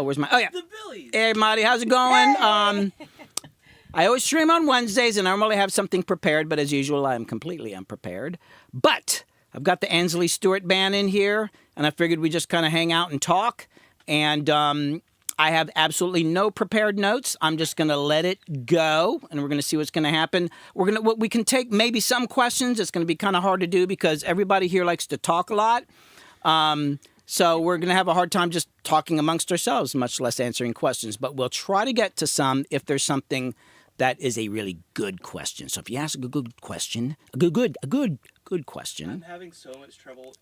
where's my? Oh yeah. The Billies. Hey, Marty, how's it going? I always stream on Wednesdays, and I normally have something prepared, but as usual, I'm completely unprepared. But I've got the Ansley Stewart band in here, and I figured we'd just kind of hang out and talk. And I have absolutely no prepared notes. I'm just going to let it go, and we're going to see what's going to happen. We can take maybe some questions. It's going to be kind of hard to do because everybody here likes to talk a lot. So we're going to have a hard time just talking amongst ourselves, much less answering questions. But we'll try to get to some if there's something that is a really good question. So if you ask a good question, a good question. I'm having so much trouble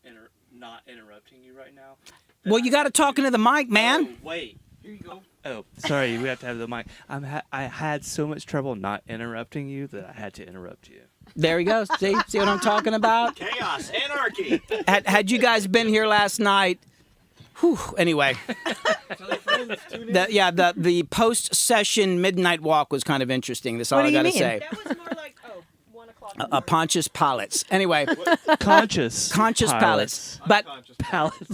not interrupting you right now. Well, you got to talk into the mic, man. Oh, wait. Here you go. Oh, sorry. We have to have the mic. I had so much trouble not interrupting you that I had to interrupt you. There we go. See what I'm talking about? Chaos, anarchy. Had you guys been here last night? Whew, anyway. The post-session midnight walk was kind of interesting. That's all I got to say. That was more like 1 o'clock. Pontius Pilates. Anyway. Conscious Pilates. But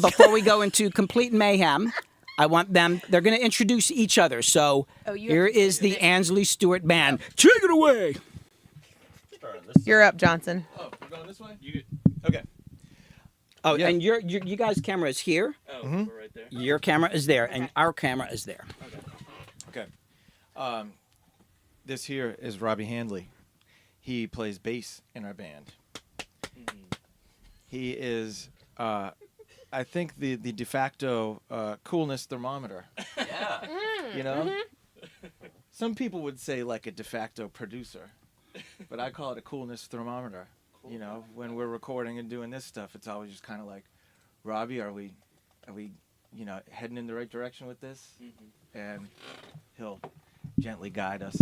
before we go into complete mayhem, I want them. They're going to introduce each other. So here is the Ansley Stewart band. Take it away. You're up, Johnson. Oh, we're going this way? Okay. Oh, yeah. And you guys' camera is here. Oh, we're right there. Your camera is there, and our camera is there. Okay. This here is Robbie Handley. He plays bass in our band. Mm-hmm. He is, I think, the de facto coolness thermometer. Yeah. You know? Some people would say like a de facto producer. But I call it a coolness thermometer. Cool. You know, when we're recording and doing this stuff, it's always just kind of like, Robbie, are we, heading in the right direction with this? Mm-hmm. And he'll gently guide us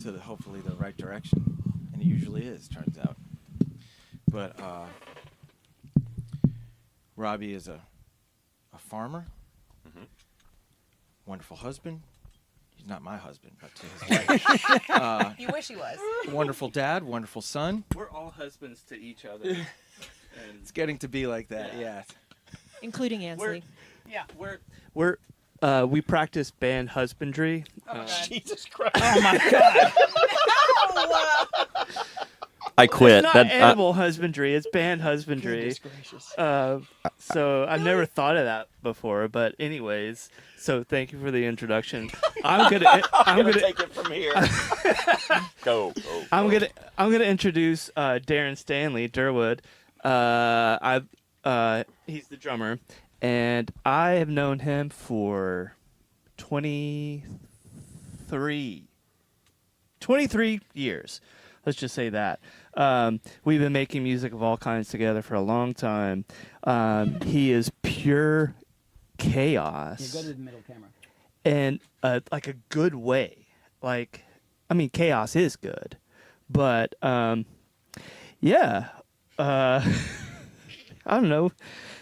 to hopefully the right direction, and it usually is, turns out. But Robbie is a farmer, wonderful husband. He's not my husband, but to his wife. You wish he was. Wonderful dad, wonderful son. We're all husbands to each other. And it's getting to be like that, yeah. Including Ansley. We practice band husbandry. Jesus Christ. Oh, my God. I quit. It's not animal husbandry. It's band husbandry. So I've never thought of that before. But anyways, so thank you for the introduction. I'm gonna take it from here. Go. I'm gonna introduce Darren Stanley Durwood. He's the drummer, and I have known him for 23 years. Let's just say that. We've been making music of all kinds together for a long time. He is pure chaos. You go to the middle camera. And like a good way. Like, I mean, chaos is good. But, yeah. I don't know.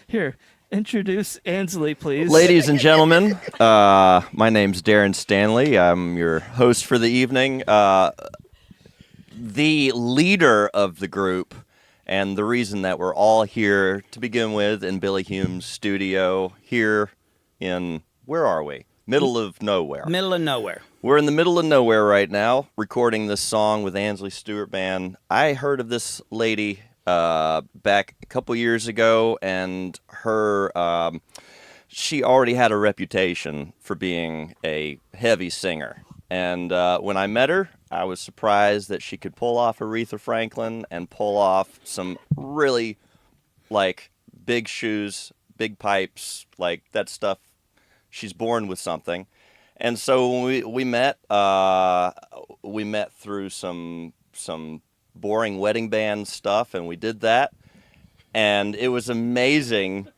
Here, introduce Ansley, please. Ladies and gentlemen, my name's Darren Stanley. I'm your host for the evening. The leader of the group, and the reason that we're all here to begin with in Billy Hume's studio here in, where are we? Middle of nowhere. Middle of nowhere. We're in the middle of nowhere right now, recording this song with Ansley Stewart Band. I heard of this lady back a couple years ago, and she already had a reputation for being a heavy singer. And when I met her, I was surprised that she could pull off Aretha Franklin and pull off some really, like, big shoes, big pipes, like that stuff. She's born with something. And so when we met through some boring wedding band stuff, and we did that. And it was amazing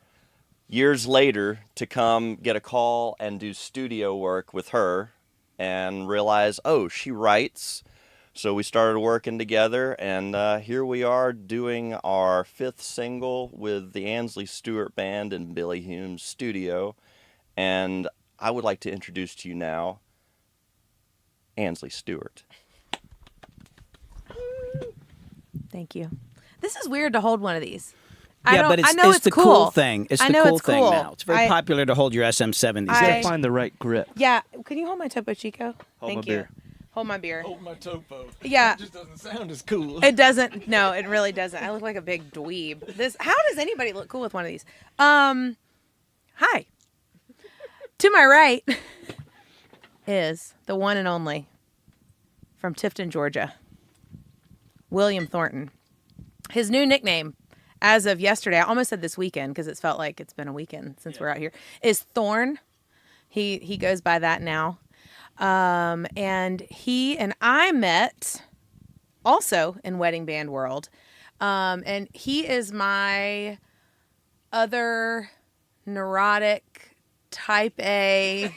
years later to come get a call and do studio work with her and realize, oh, she writes. So we started working together, and here we are doing our 5th single with the Ansley Stewart Band in Billy Hume's studio. And I would like to introduce to you now Ansley Stewart. Thank you. This is weird to hold one of these. But I know it's the cool thing. It's I the know cool it's thing cool. now. It's very popular to hold your SM7 these You gotta days. find the right grip. Yeah. Can you hold my Topo Chico? Hold Thank my you. beer. Hold my beer. Hold my topo. Yeah. It just doesn't sound as cool. It doesn't. No, it really doesn't. I look like a big dweeb. How does anybody look cool with one of these? Hi. To my right is the one and only from Tifton, Georgia, William Thornton. His new nickname, as of yesterday, I almost said this weekend because it's felt like it's been a weekend since we're out here, is Thorn. He goes by that now. And he and I met also in wedding band world. And he is my other neurotic, type A,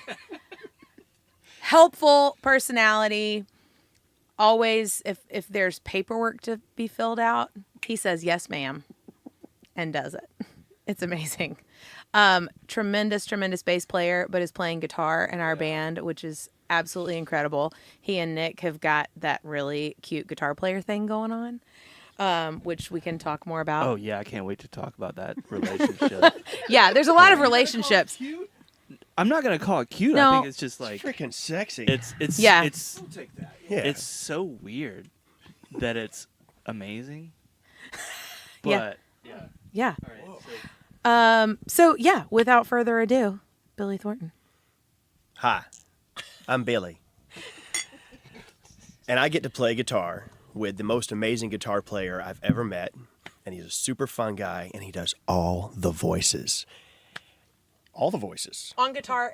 helpful personality. Always, if there's paperwork to be filled out, he says, yes, ma'am, and does it. It's amazing. Tremendous bass player, but is playing guitar in our band, which is absolutely incredible. He and Nick have got that really cute guitar player thing going on, which we can talk more about. Oh yeah, I can't wait to talk about that relationship. Yeah, there's a lot of relationships. I'm not gonna call it cute. No. I think it's just like Freaking sexy. it's Yeah. it's We'll take that. yeah. it's so weird that it's amazing. Yeah. But yeah. Yeah. All right. So yeah, without further ado, Billy Thornton. Hi, I'm Billy. And I get to play guitar with the most amazing guitar player I've ever met. And he's a super fun guy, and he does all the voices. All the voices. On guitar,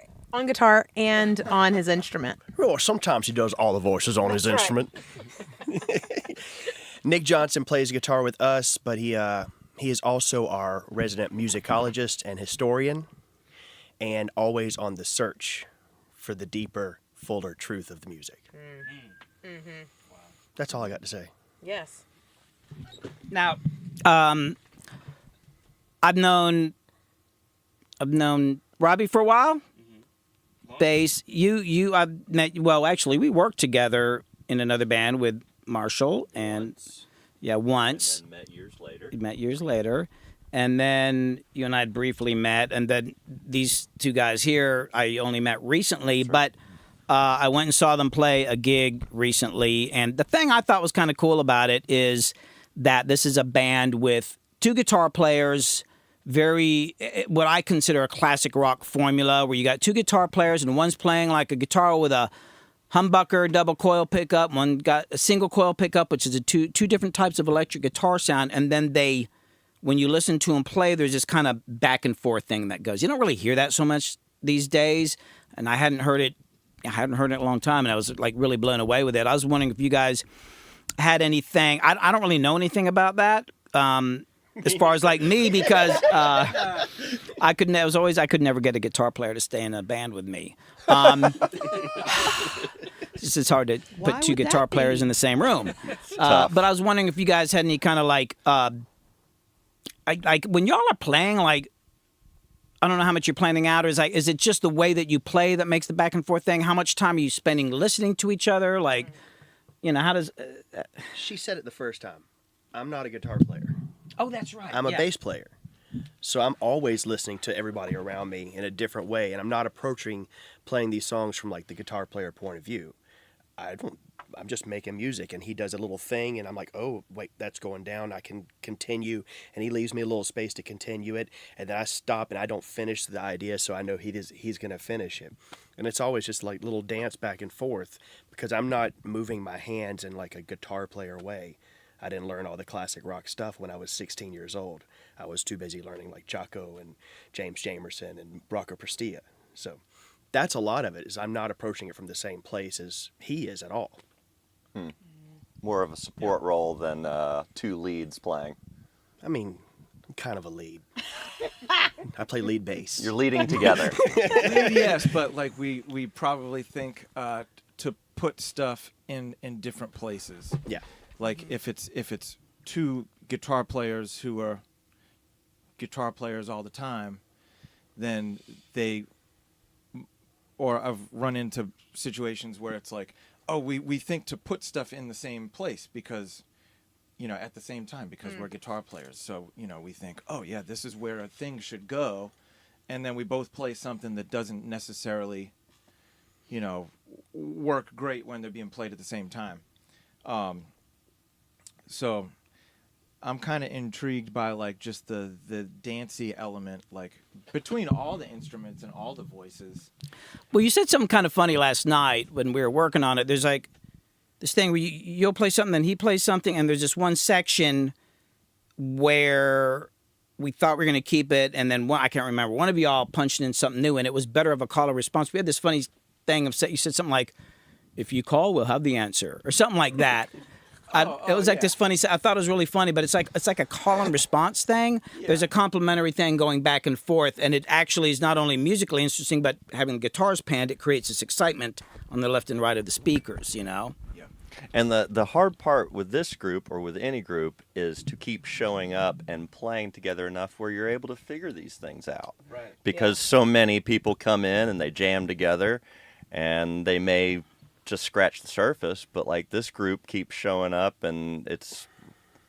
and on his instrument. Well, sometimes he does all the voices on his That's instrument. Nick Johnson plays guitar with us, but he is also our resident musicologist and historian, and always on the search for the deeper, fuller truth of the music. That's all I got to say. Yes. Now, I've known Robbie for a while. Bass. I've met. Well, actually, we worked together in another band with Marshall, and once. And then met years later. We met years later, and then you and I had briefly met, and then these two guys here I only met recently, but I went and saw them play a gig recently, and the thing I thought was kind of cool about it is that this is a band with two guitar players, very what I consider a classic rock formula, where you got two guitar players and one's playing like a guitar with a humbucker double coil pickup, one got a single coil pickup, which is a two different types of electric guitar sound, and then when you listen to them play, there's this kind of back and forth thing that goes. You don't really hear that so much these days, and I hadn't heard it in a long time, and I was like really blown away with it. I was wondering if you guys had anything. I don't really know anything about that. As far as like me, because I could never get a guitar player to stay in a band with me. It's hard to put two guitar players in the same room. But I was wondering if you guys had any kind of like when y'all are playing, like, I don't know how much you're planning out, or is it just the way that you play that makes the back and forth thing? How much time are you spending listening to each other? Like, how does? She said it the first time. I'm not a guitar player. Oh, that's right. I'm a bass player. So I'm always listening to everybody around me in a different way, and I'm not approaching playing these songs from like the guitar player point of view. I'm just making music, and he does a little thing, and I'm like, oh, wait, that's going down. I can continue, and he leaves me a little space to continue it, and then I stop, and I don't finish the idea, so I know he's going to finish it. And it's always just like little dance back and forth, because I'm not moving my hands in like a guitar player way. I didn't learn all the classic rock stuff when I was 16 years old. I was too busy learning like Jaco and James Jamerson and Rocco Prestia. So that's a lot of it, is I'm not approaching it from the same place as he is at all. More of a support role than two leads playing. I mean, I'm kind of a lead. I play lead bass. You're leading together. Yes, but like we probably think to put stuff in different places. Yeah. Like if it's two guitar players who are guitar players all the time, then I've run into situations where it's like, oh, we think to put stuff in the same place because at the same time because we're guitar players. So, we think, oh yeah, this is where a thing should go. And then we both play something that doesn't necessarily, work great when they're being played at the same time. So I'm kind of intrigued by like just the dancey element, like between all the instruments and all the voices. Well, you said something kind of funny last night when we were working on it. There's like this thing where you'll play something, then he plays something, and there's this one section where we thought we were going to keep it, and then I can't remember. One of y'all punched in something new, and it was better of a call or response. We had this funny thing of you said something like, "If you call, we'll have the answer," or something like that. It was like this funny. I thought it was really funny, but it's like a call and response thing. Yeah. There's a complimentary thing going back and forth, and it actually is not only musically interesting, but having the guitars panned, it creates this excitement on the left and right of the speakers. Yeah. And the hard part with this group or with any group is to keep showing up and playing together enough where you're able to figure these things out. Right. Because so many people come in and they jam together, and they may just scratch the surface, but like this group keeps showing up, and it's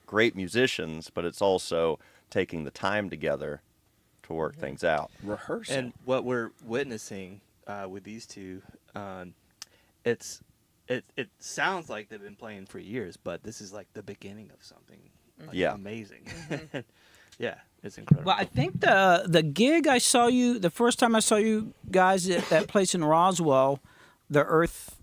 great musicians, but it's also taking the time together to work things out. Rehearsing. And what we're witnessing with these two, it sounds like they've been playing for years, but this is like the beginning of something amazing. Yeah, it's incredible. Well, I think the gig I saw you, the first time I saw you guys at that place in Roswell, the Earth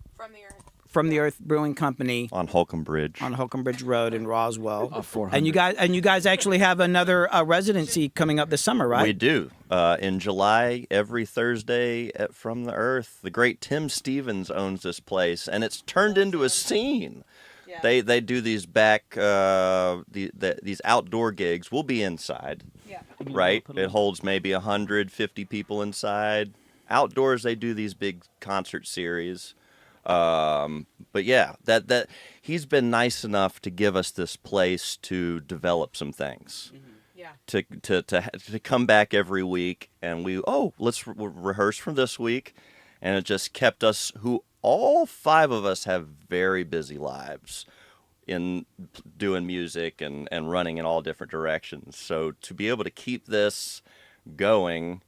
from the Earth Brewing Company On Holcomb Bridge. on Holcomb Bridge Road in Roswell. 400. And you guys actually have another residency coming up this summer, right? We do. In July, every Thursday at From the Earth, the great Tim Stevens owns this place, and it's turned into a scene. Yeah. They do these these outdoor gigs. We'll be inside, Yeah. right? It holds maybe 150 people inside. Outdoors, they do these big concert series. But yeah, that he's been nice enough to give us this place to develop some things. Yeah. To come back every week, and let's rehearse from this week, and it just kept us, who all 5 of us have very busy lives in doing music and running in all different directions. So to be able to keep this going,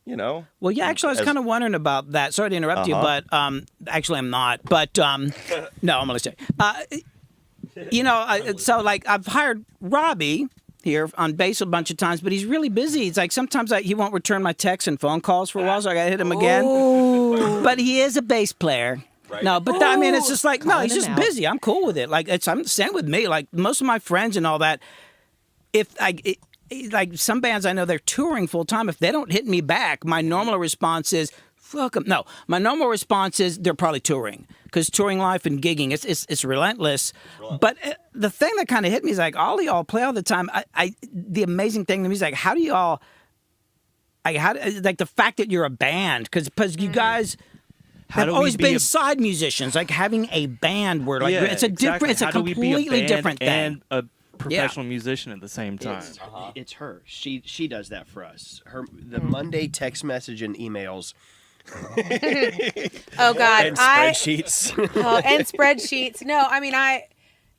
Well, yeah, actually, I was kind of wondering about that. Sorry to interrupt you, but actually, I'm not. But no, I'm going to say. So like I've hired Robbie here on bass a bunch of times, but he's really busy. It's like sometimes he won't return my texts and phone calls for a while, so I got to hit him again. But he is a bass player. Right. No, but I mean, it's just like, no, he's just busy. I'm cool with it. Like, I'm the same with me. Like, most of my friends and all that, like some bands I know, they're touring full time. If they don't hit me back, my normal response is, fuck them. No, my normal response is they're probably touring, because touring life and gigging, it's relentless. But the thing that kind of hit me is like, all of y'all play all the time. The amazing thing to me is like, how do y'all, like the fact that you're a band, because you guys have always been side musicians, like having a band where like it's a different, it's a completely different thing. And a professional musician at the same time. It's her. She does that for us. The Monday text message and emails. Oh God, and spreadsheets. And spreadsheets. No, I mean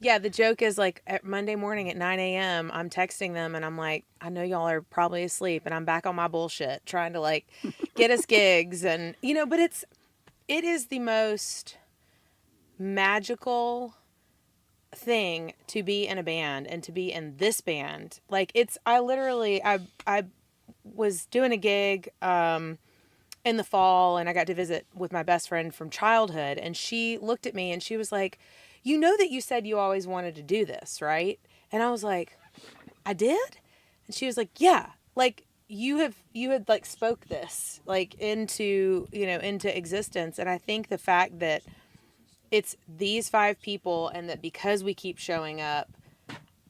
the joke is like at Monday morning at 9 a.m. I'm texting them and I'm like, I know y'all are probably asleep and I'm back on my bullshit trying to like get us gigs and but it is the most magical thing to be in a band and to be in this band. Like I was doing a gig in the fall and I got to visit with my best friend from childhood, and she looked at me and she was like, you know that you said you always wanted to do this, right? And I was like, I did? And she was like, yeah, like you had like spoke this like into existence. And I think the fact that it's these 5 people and that because we keep showing up,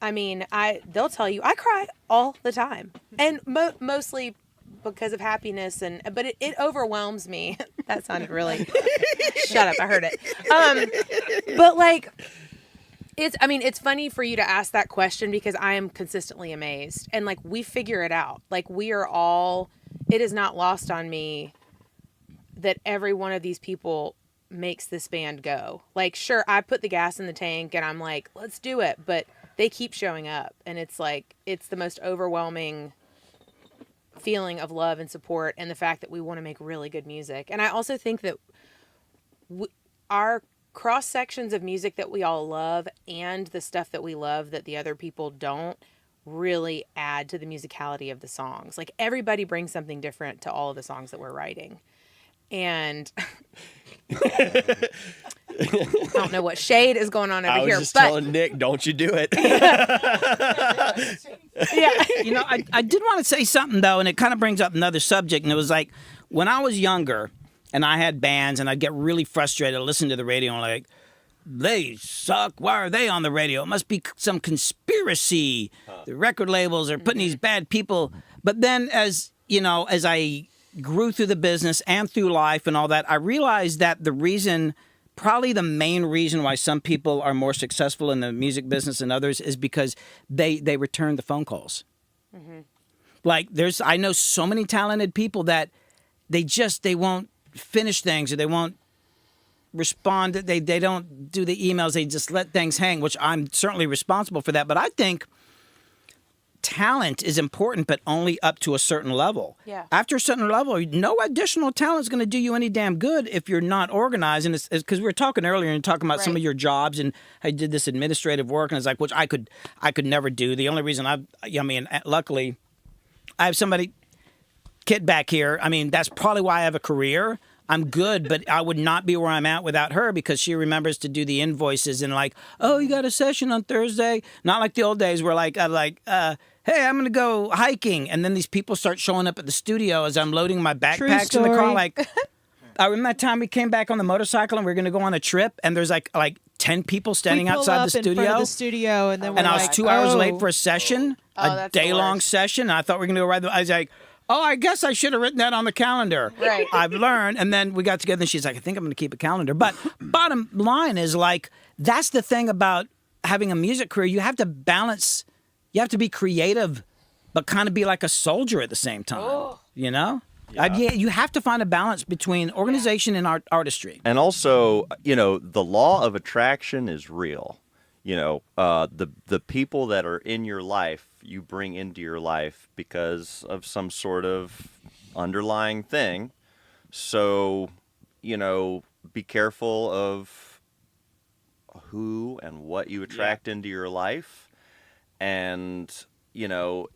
I mean, they'll tell you I cry all the time, and mostly because of happiness, but it overwhelms me. That sounded really shut up, I heard it. But like it's funny for you to ask that question, because I am consistently amazed, and like we figure it out. Like it is not lost on me that every one of these people makes this band go. Like, sure, I put the gas in the tank and I'm like, let's do it, but they keep showing up, and it's like it's the most overwhelming feeling of love and support, and the fact that we want to make really good music. And I also think that our cross sections of music that we all love and the stuff that we love that the other people don't really add to the musicality of the songs. Like everybody brings something different to all of the songs that we're writing. And I don't know what shade is going on over I was here, just but telling Nick, don't you do it. yeah. You know, I did want to say something though, and it kind of brings up another subject. And it was like when I was younger, and I had bands, and I'd get really frustrated, listening to the radio, and like, they suck. Why are they on the radio? It must be some conspiracy. The record labels are putting these bad people. But then, as you know, as I grew through the business and through life and all that, I realized that the reason, probably the main reason why some people are more successful in the music business than others is because they return the phone calls. Like I know so many talented people that they won't finish things, or they won't respond. They don't do the emails. They just let things hang, which I'm certainly responsible for that. But I think talent is important, but only up to a certain level. Yeah. After a certain level, no additional talent is going to do you any damn good if you're not organized. And it's because we were talking earlier and talking about some of your jobs, and I did this administrative work, and it's like, which I could never do. The only reason luckily I have somebody, Kit back here. I mean, that's probably why I have a career. I'm good, but I would not be where I'm at without her, because she remembers to do the invoices and like, oh, you got a session on Thursday? Not like the old days where hey, I'm going to go hiking. And then these people start showing up at the studio as I'm loading my backpacks in the car. Like, I remember that time we came back on the motorcycle and we were going to go on a trip, and there's like 10 people standing outside the studio. In front of the studio, and then I was 2 hours late for a session, a that's the day-long worst. session. And I thought we were going to go ride I was like, oh, I guess I should have written that on the calendar. Right. I've learned. And then we got together, and she's like, I think I'm going to keep a calendar. But bottom line is, like, that's the thing about having a music career. You have to balance. You have to be creative, but kind of be like a soldier at the same time. You know? Yeah. You have to find a balance between organization and artistry. And also, you know, the law of attraction is real. You know, the people that are in your life, you bring into your life because of some sort of underlying thing. So, you know, be careful of who and what you attract into your life. And, you know,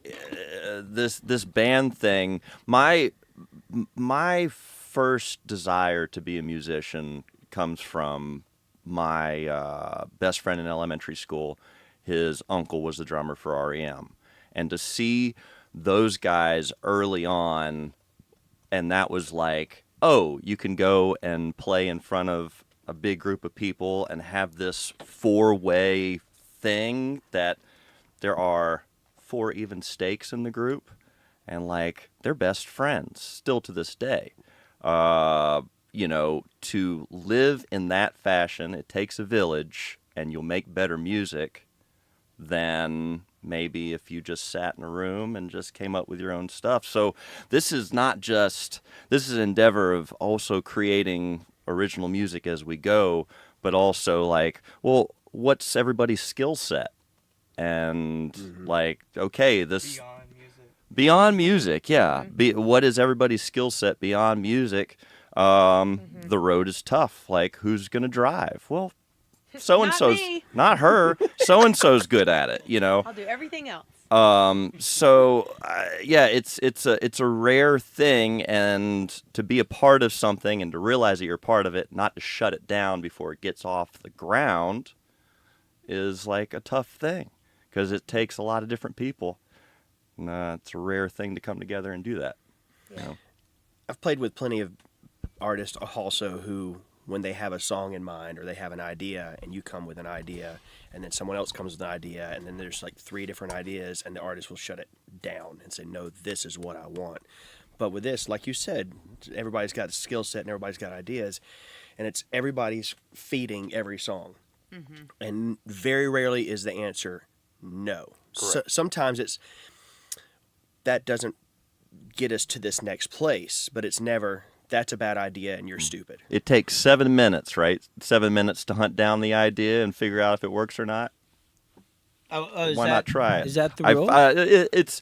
this band thing, my first desire to be a musician comes from my best friend in elementary school. His uncle was the drummer for REM. And to see those guys early on, and that was like, oh, you can go and play in front of a big group of people and have this four-way thing that there are 4 even stakes in the group, and like they're best friends still to this day. You know, to live in that fashion, it takes a village, and you'll make better music than maybe if you just sat in a room and just came up with your own stuff. So this is an endeavor of also creating original music as we go, but also like, well, what's everybody's skill set? And like, okay, this beyond music, yeah. What is everybody's skill set beyond music? The road is tough. Like, who's gonna drive? Well, so and so's not her. So and so's good at it. You know. I'll do everything else. So yeah, it's a rare thing, and to be a part of something and to realize that you're a part of it, not to shut it down before it gets off the ground, is like a tough thing, because it takes a lot of different people. And, it's a rare thing to come together and do that. Yeah. You know? I've played with plenty of artists also who, when they have a song in mind or they have an idea, and you come with an idea, and then someone else comes with an idea, and then there's like 3 different ideas, and the artist will shut it down and say, no, this is what I want. But with this, like you said, everybody's got a skill set and everybody's got ideas, and it's everybody's feeding every song. And very rarely is the answer no. So, sometimes it's that doesn't get us to this next place, but it's never, that's a bad idea and you're stupid. It takes 7 minutes, right? 7 minutes to hunt down the idea and figure out if it works or not. Why not try it? Is that the I've- rule? It's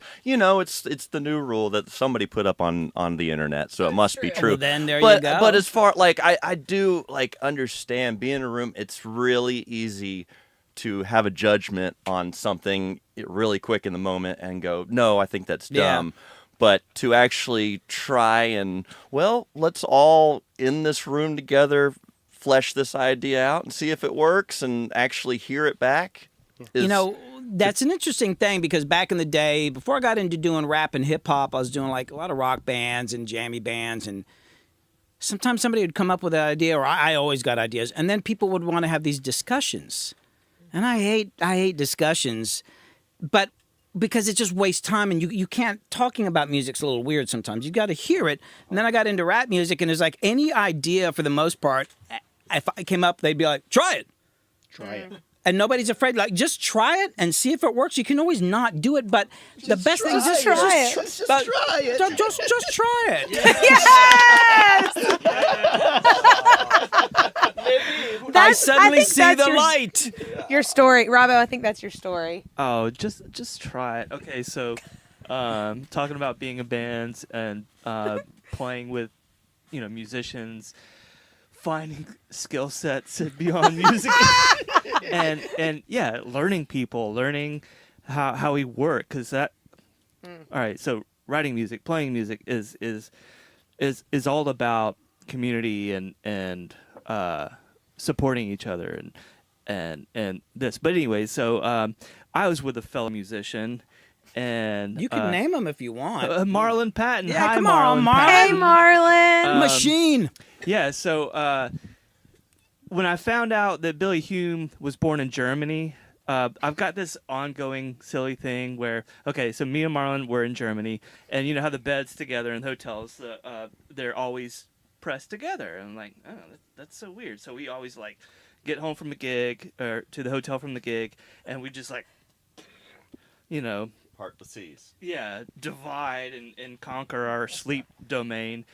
it's the new rule that somebody put up on the internet, so it must be true. Well, then there but you go. but as far like I do like understand being in a room, it's really easy to have a judgment on something really quick in the moment and go, no, I think that's Yeah. dumb. But to actually try and, well, let's all in this room together flesh this idea out and see if it works and actually hear it back. You know, that's an interesting thing because back in the day, before I got into doing rap and hip hop, I was doing like a lot of rock bands and jammy bands, and sometimes somebody would come up with an idea, or I always got ideas, and then people would want to have these discussions, and I hate discussions, but because it just wastes time, and you can't. Talking about music's a little weird sometimes. You got to hear it, and then I got into rap music, and it's like any idea for the most part, if I came up, they'd be like, "Try it." Try it. And nobody's afraid. Like, just try it and see if it works. You can always not do it, but the best thing is just try it. Just try it. Just try it. I suddenly think see that's the your- light. Your story, Robbo. I think that's your story. Oh, just try it. Okay, so talking about being in bands and playing with musicians, finding skill sets beyond music, and yeah, learning people, learning how we work, because that. All right, so writing music, playing music is all about community and supporting each other and this. But anyway, so I was with a fellow musician, and You can name them if you want. Marlon Patton. Yeah, Hi, come on, Marlon. Marlon. Patton. Hey, Marlon. Machine. Yeah, so when I found out that Billy Hume was born in Germany, I've got this ongoing silly thing where, okay, so me and Marlon were in Germany, and you know how the beds together in hotels, they're always pressed together. And I'm like, oh, that's so weird. So we always like get home from a gig or to the hotel from the gig, and we just like, Part the seas. yeah, divide and conquer our sleep domain.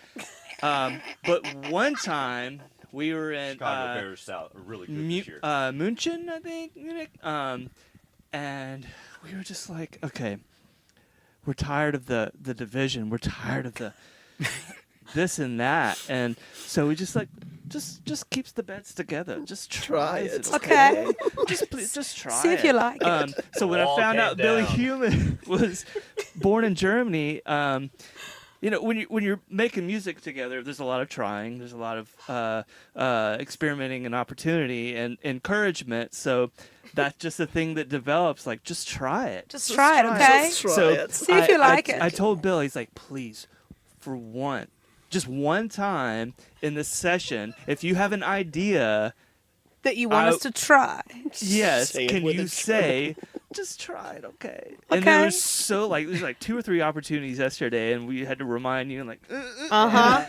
But one time we were in Chicago Bears South really good this year. München, I think, Munich, and we were just like, okay, we're tired of the division. We're tired of the this and that, and so we just like just keeps the beds together. Just try it. Okay. Just try See if it. you like it. So when I Wall found came out Billy down. Hume was born in Germany, when you're making music together, there's a lot of trying, there's a lot of experimenting and opportunity and encouragement. So that's just a thing that develops. Like, just try it. Just try it, okay? So See if you like it. I told Bill, he's like, please, for just one time in this session, if you have an idea, That you want us to try. yes, Say it can with you a say, just try it, okay? And there was there's like 2 or 3 opportunities yesterday, and we had to remind you, and like, Uh-huh.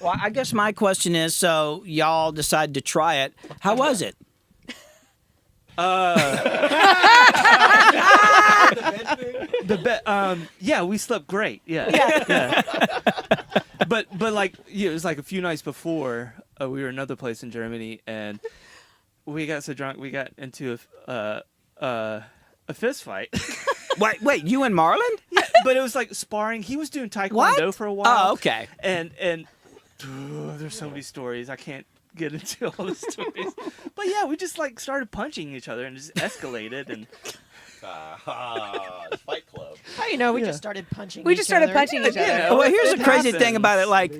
Well, I guess my question is, so y'all decided to try it. How was it? yeah, we slept great. Yeah. But like, it was like a few nights before we were in another place in Germany, and we got so drunk we got into a fist fight. Wait, you and Marlon? Yeah, but it was like sparring. He was doing taekwondo What? for a while. Oh, okay. And there's so many stories. I can't get into all the stories. But yeah, we just like started punching each other and just escalated and Fight Club. How you know we Yeah. just started punching We each just started other? punching each other. Yeah. Well, here's it the crazy thing happens. about it. Like,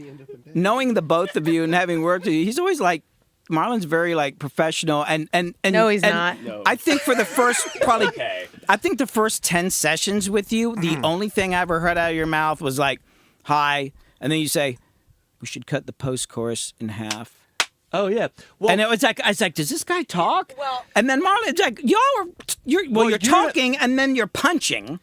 knowing the both of you and having worked with you, he's always like, Marlon's very like professional and No, he's and not. No. I think for the first probably Okay. I think the first 10 sessions with you, the only thing I ever heard out of your mouth was like, hi, and then you say, we should cut the post-chorus in half. Oh yeah. Well, And it was like, I was like, does this guy talk? Well- and then Marlon's like, you're Well, you're- talking and then you're punching.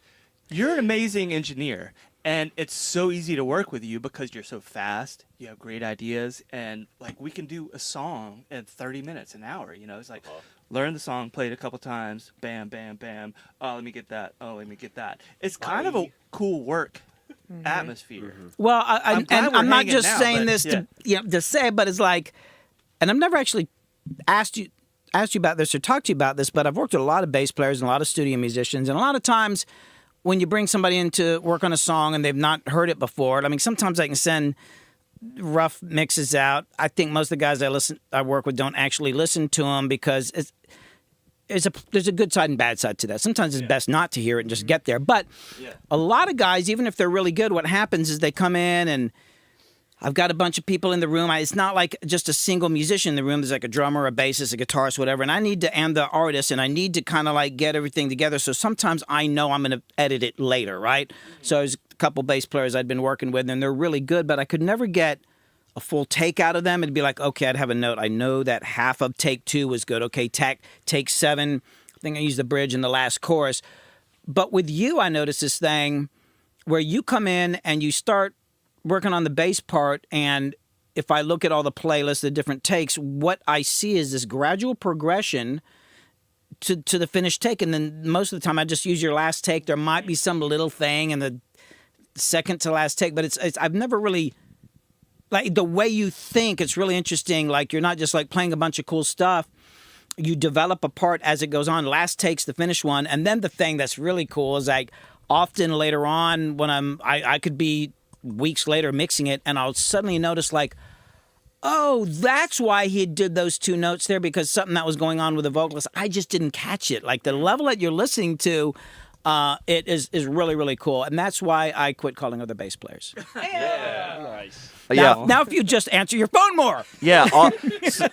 you're an amazing engineer, and it's so easy to work with you because you're so fast. You have great ideas, and like we can do a song in 30 minutes, an hour. It's like learn the song, play it a couple times, bam, bam, bam. Oh, let me get that. Oh, let me get that. It's kind of a cool work atmosphere. Well, I'm glad we're I'm not hanging just now, saying but, this yeah. to say, but it's like, and I've never actually asked asked you about this or talked to you about this, but I've worked with a lot of bass players and a lot of studio musicians, and a lot of times when you bring somebody in to work on a song and they've not heard it before, I mean, sometimes I can send rough mixes out. I think most of the guys I work with don't actually listen to them because there's a good side and bad side to that. Sometimes it's best not to hear it and just get there. But a lot of guys, even if they're really good, what happens is they come in and I've got a bunch of people in the room. It's not like just a single musician in the room. There's like a drummer, a bassist, a guitarist, whatever. And and the artist, and I need to kind of like get everything together. So sometimes I know I'm going to edit it later, right? So there's a couple bass players I'd been working with, and they're really good, but I could never get a full take out of them. It'd be like, okay, I'd have a note. I know that half of take 2 was good. Okay, take 7. I think I used the bridge in the last chorus. But with you, I noticed this thing where you come in and you start working on the bass part, and if I look at all the playlists, the different takes, what I see is this gradual progression to the finished take, and then most of the time I just use your last take. There might be some little thing in the second to last take, but it's I've never really, like, the way you think, it's really interesting. Like, you're not just like playing a bunch of cool stuff. You develop a part as it goes on. Last take's the finished one, and then the thing that's really cool is, like, often later on when I could be weeks later mixing it, and I'll suddenly notice, like, oh, that's why he did those 2 notes there, because something that was going on with the vocalist, I just didn't catch it. Like, the level that you're listening to, it is really, really cool, and that's why I quit calling other bass players. Nice. Now if you just answer your phone more. Yeah,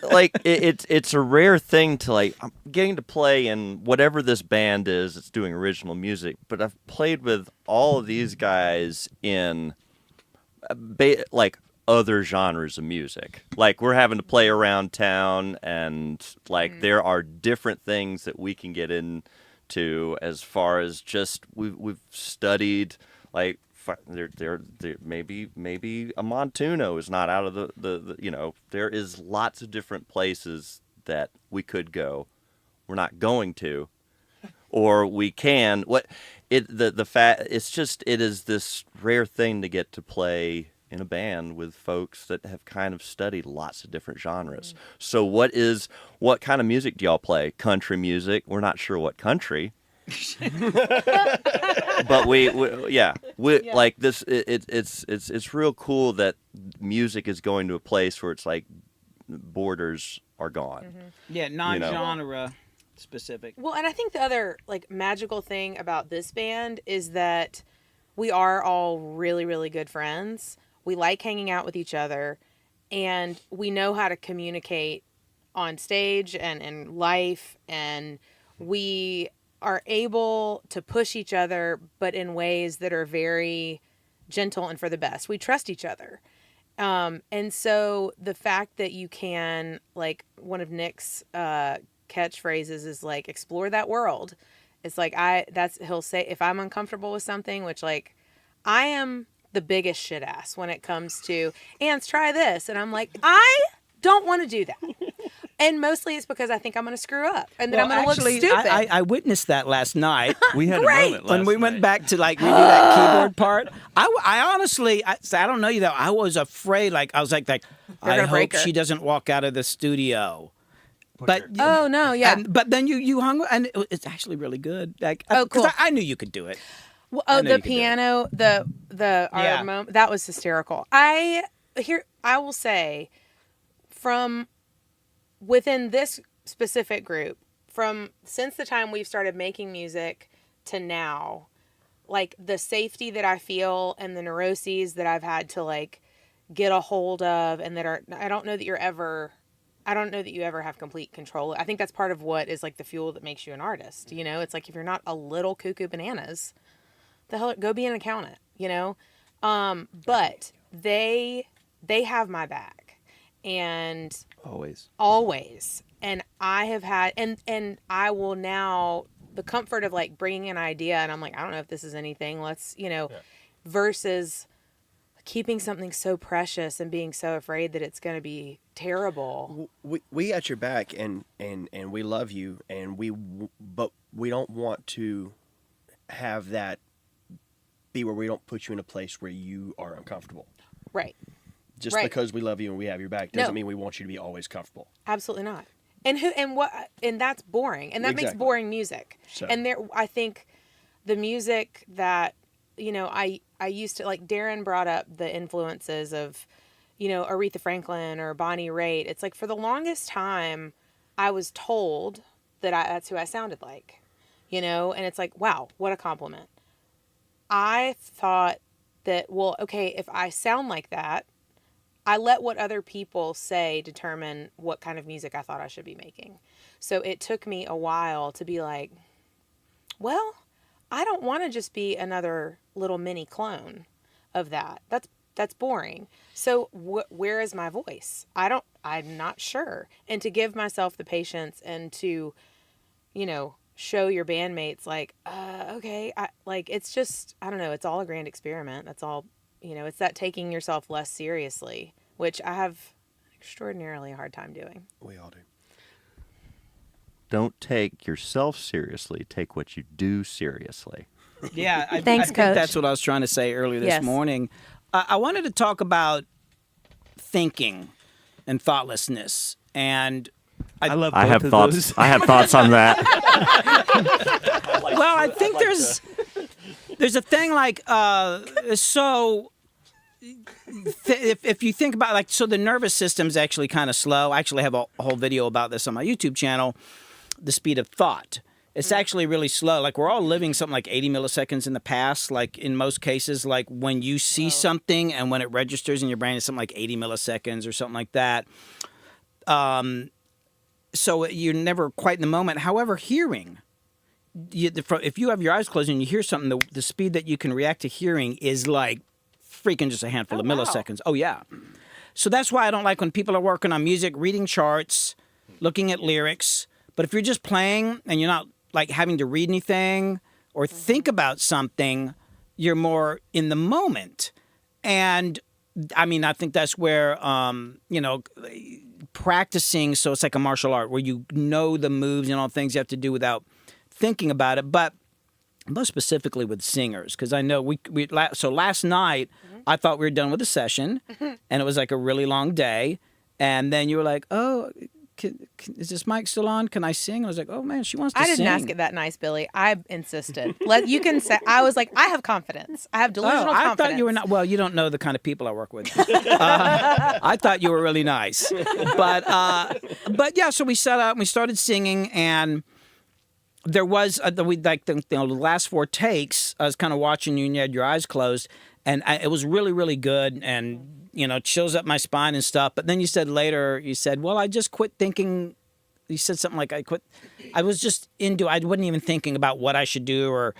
like it's a rare thing to, like, I'm getting to play in whatever this band is that's doing original music, but I've played with all of these guys in like other genres of music. Like, we're having to play around town, and like there are different things that we can get into as far as just we've studied, like, there maybe a Montuno is not out of the you know, there is lots of different places that we could go. We're not going to, or we can. It is this rare thing to get to play in a band with folks that have kind of studied lots of different genres. So what kind of music do y'all play? Country music. We're not sure what country. But we like this. It's real cool that music is going to a place where it's like borders are gone. Yeah, non-genre specific. Well, and I think the other, like, magical thing about this band is that we are all really, really good friends. We like hanging out with each other, and we know how to communicate on stage and in life, and we are able to push each other, but in ways that are very gentle and for the best. We trust each other. And so the fact that you can, like, one of Nick's catchphrases is, like, explore that world. It's like, he'll say, if I'm uncomfortable with something, which, like, I am the biggest shit ass when it comes to, Ants, try this. And I'm like, I don't want to do that. And mostly it's because I think I'm going to screw up and then I'm going to look stupid. I witnessed that last night. We had a moment when we last went night. back to, like, redo that keyboard part. I honestly, I don't know you though. I was afraid. Like, I was like I gonna hope break her. she doesn't walk out of the studio. But Oh, no, yeah. but then you hung, and it's actually really good. Like, Oh, cool. 'cause I knew you could do it. Well, I know the you can do it. piano, our moment, that was hysterical. I will say, from within this specific group, since the time we've started making music to now, like, the safety that I feel and the neuroses that I've had to, like, get a hold of, and I don't know that you ever have complete control. I think that's part of what is, like, the fuel that makes you an artist. You know, it's like, if you're not a little cuckoo bananas, the hell, go be an accountant, you know? But they have my back, and always. And I have had, and I will now, the comfort of, like, bringing an idea, and I'm like, I don't know if this is anything, let's, versus keeping something so precious and being so afraid that it's going to be terrible. We got your back, and we love you, but we don't want to have that be where we don't put you in a place where you are uncomfortable. Right. Just Right. because we love you and we have your back doesn't mean we want you to be always comfortable. Absolutely not. And that's boring, and that makes Exactly. boring music. So- And I think the music that, I used to, like, Darren brought up the influences of, Aretha Franklin or Bonnie Raitt. It's like, for the longest time, I was told that that's who I sounded like, and it's like, wow, what a compliment. I thought that, well, okay, if I sound like that, I let what other people say determine what kind of music I thought I should be making. So it took me a while to be like, well, I don't want to just be another little mini clone of that. That's boring. So where is my voice? I'm not sure. And to give myself the patience and to, show your bandmates like, okay, it's just, I don't know, it's all a grand experiment. That's all, it's that taking yourself less seriously, which I have extraordinarily hard time doing. We all do. Don't take yourself seriously. Take what you do seriously. Yeah, I Thanks, think Coach. that's what I was trying to say earlier this Yes. morning. I wanted to talk about thinking and thoughtlessness, and I love I both have of thoughts. those. I have thoughts on that. well, I think there's a thing like so. If you think about so the nervous system's actually kind of slow. I actually have a whole video about this on my YouTube channel. The speed of thought. It's actually really slow. Like, we're all living something like 80 milliseconds in the past. Like, in most cases, like when you see something and when it registers in your brain, it's something like 80 milliseconds or something like that. So you're never quite in the moment. However, hearing, if you have your eyes closed and you hear something, the speed that you can react to hearing is like freaking just a handful of milliseconds. Oh, yeah. So that's why I don't like when people are working on music, reading charts, looking at lyrics. But if you're just playing and you're not like having to read anything or think about something, you're more in the moment. And I mean, I think that's where, practicing, so it's like a martial art where you know the moves and all things you have to do without thinking about it. But most specifically with singers, because I know so last night I thought we were done with the session and it was like a really long day. And then you were like, oh, is this mic still on? Can I sing? I was like, oh man, she wants to sing. I didn't ask it that nice, Billy. I insisted. You can say. I was like, I have confidence. I have delusional confidence. I thought you were not. Well, you don't know the kind of people I work with. I thought you were really nice, but yeah. So we set up and we started singing, and there was the last 4 takes. I was kind of watching you, and you had your eyes closed, and it was really, really good, and chills up my spine and stuff. But then you said later, well, I just quit thinking. You said something like, I was just I wasn't even thinking about what I should do or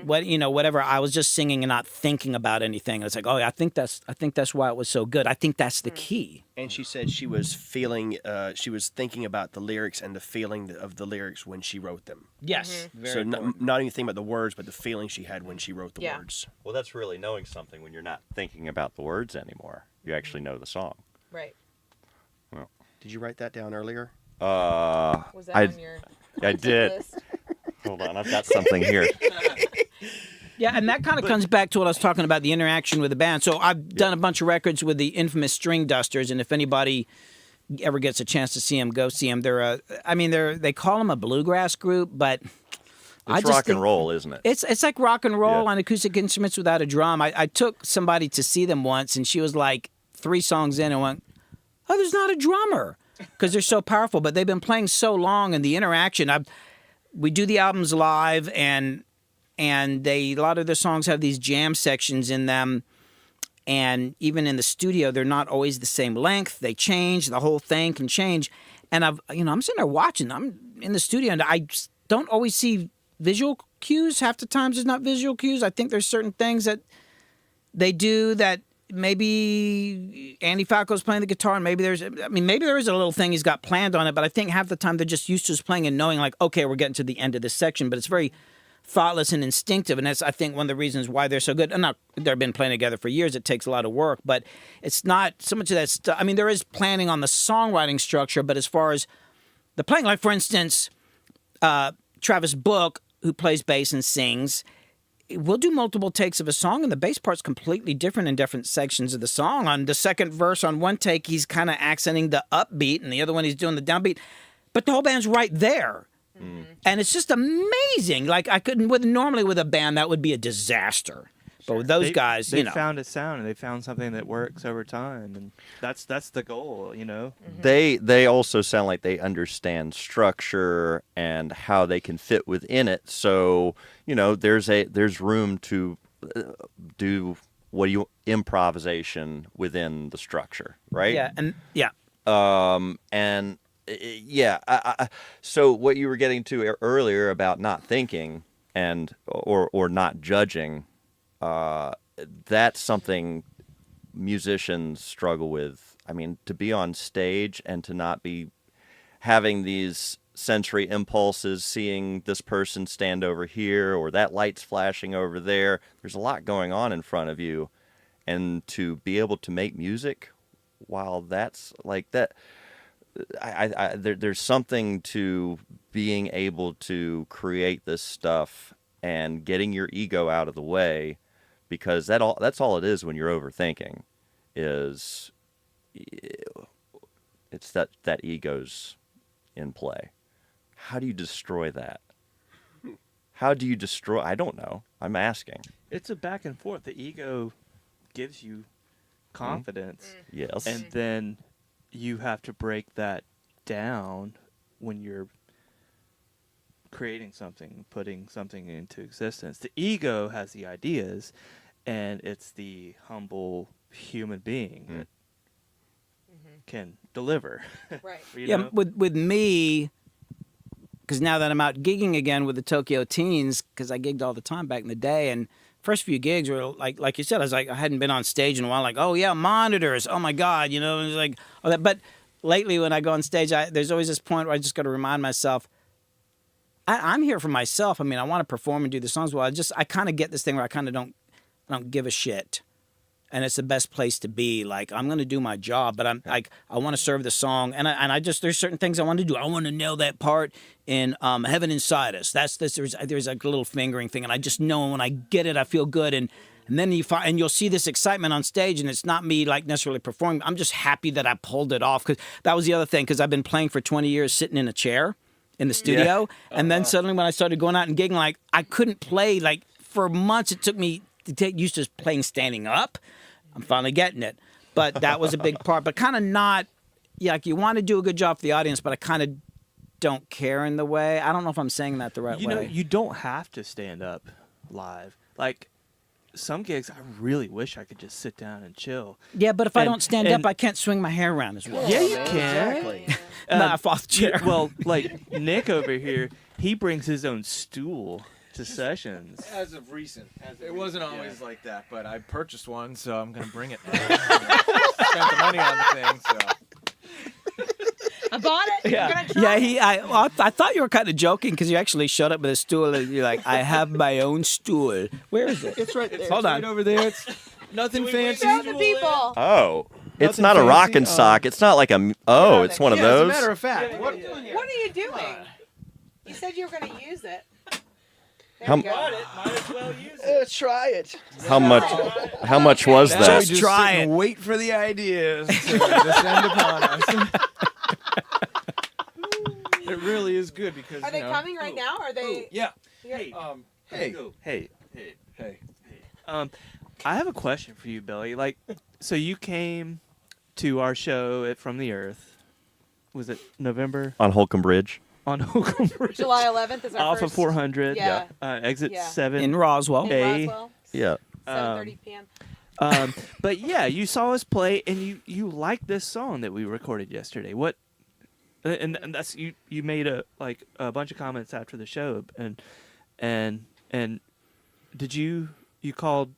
whatever. I was just singing and not thinking about anything. It's like, oh, I think that's why it was so good. I think that's the key. And she said she was thinking about the lyrics and the feeling of the lyrics when she wrote them. Yes. So not even thinking about the words, but the feeling she had when she wrote the words. Well, that's really knowing something when you're not thinking about the words anymore. You actually know the song. Right. Well, Did you write that down earlier? Was that on your I did. list? Hold on, I've got something here. Yeah, and that kind of comes back to what I was talking about, the interaction with the band. So I've done a bunch of records with the infamous String Dusters, and if anybody ever gets a chance to see them, go see them. They call them a bluegrass group, but It's rock and roll, isn't it? It's like rock and roll Yeah. on acoustic instruments without a drum. I took somebody to see them once, and she was like 3 songs in and went, oh, there's not a drummer, because they're so powerful. But they've been playing so long, and the interaction. We do the albums live, and a lot of the songs have these jam sections in them. And even in the studio, they're not always the same length. They change. The whole thing can change. And I'm sitting there watching. I'm in the studio, and I just don't always see visual cues. Half the times there's not visual cues. I think there's certain things that they do that maybe Andy Falco's playing the guitar, and maybe there is a little thing he's got planned on it, but I think half the time they're just used to just playing and knowing, like, okay, we're getting to the end of this section, but it's very thoughtless and instinctive, and that's, I think, one of the reasons why they're so good. And they've been playing together for years. It takes a lot of work, but it's not so much of that stuff. I mean, there is planning on the songwriting structure, but as far as the playing, like, for instance, Travis Book, who plays bass and sings, we'll do multiple takes of a song, and the bass part's completely different in different sections of the song. On the second verse on one take, he's kind of accenting the upbeat, and the other one he's doing the downbeat. but the whole band's right there. And it's just amazing. Like I couldn't normally with a band that would be a disaster. But with those guys, they you know. found a sound and they found something that works over time, and that's the goal, you know. They also sound like they understand structure and how they can fit within it. So you know, there's room to do improvisation within the structure, right? Yeah, and yeah. And yeah. So what you were getting to earlier about not thinking and or not judging. That's something musicians struggle with. I mean, to be on stage and to not be having these sensory impulses, seeing this person stand over here or that light's flashing over there. There's a lot going on in front of you. And to be able to make music while that's like that, there's something to being able to create this stuff and getting your ego out of the way. Because that's all it is when you're overthinking, is it's that ego's in play. How do you destroy that? How do you destroy? I don't know. I'm asking. It's a back and forth. The ego gives you confidence, Yes. and then you have to break that down when you're creating something, putting something into existence. The ego has the ideas, and it's the humble human being that can deliver. Right. You Yeah, know? with me, because now that I'm out gigging again with the Tokyo Teens, because I gigged all the time back in the day, and first few gigs were like you said, I hadn't been on stage in a while. Like, oh yeah, monitors. Oh my God, you know, it was like all that. But lately, when I go on stage, there's always this point where I just got to remind myself, I'm here for myself. I mean, I want to perform and do the songs well. I kind of get this thing where I kind of don't give a shit, and it's the best place to be. Like, I'm going to do my job, but I'm like, I want to serve the song, and I just there's certain things I want to do. I want to nail that part in Heaven Inside Us. That's this. There's like a little fingering thing, and I just know when I get it, I feel good, and then you'll see this excitement on stage, and it's not me like necessarily performing. I'm just happy that I pulled it off, because that was the other thing. Because I've been playing for 20 years, sitting in a chair in the studio, and then suddenly when I started going out and gigging, like I couldn't play. Like for months, it took me to get used to playing standing up. I'm finally getting it, but that was a big part. But kind of not, like you want to do a good job for the audience, but I kind of don't care in the way. I don't know if I'm saying that the right way. You know, you don't have to stand up live. Like some gigs, I really wish I could just sit down and chill. Yeah, but if I And- don't stand and- up, I can't swing my hair around as well. Yeah, you can. Exactly. Not off the chair. Well, like Nick over here, he brings his own stool to sessions. As of recent. It recent, wasn't yeah. always like that, but I purchased one, so I'm going to bring it now. Spent the money on the thing, so. I bought it. You're gonna try Yeah, I thought you were kind of joking because you actually showed up with a stool and you're like, I have my own stool. Where is it? It's right there. Hold on. Right over there. It's nothing fancy. Show the people. Oh, it's Nothing not a fancy. rockin' sock. It's not like a. Oh, it's one of As those. a matter of fact, what, What are you doing? You said you were going to use it. There How- you go. Might as well use it. try it. How much? How much was Now that? we just Try sit and it. wait for the ideas to descend upon us. It really is good because Are they you know, coming right now? Are they? Yeah. Hey, Hey. hey, Hey. I have a question for you, Billy. Like, so you came to our show at From the Earth. Was it November On Holcomb Bridge. on Holcomb Bridge? July 11th is our Off first. of 400. Yeah. Exit Yeah. 7. In Roswell. In Hey. Roswell, Yeah. 7:30 p.m. But yeah, you saw us play, and you liked this song that we recorded yesterday. What? And that's you made a bunch of comments after the show, and did you called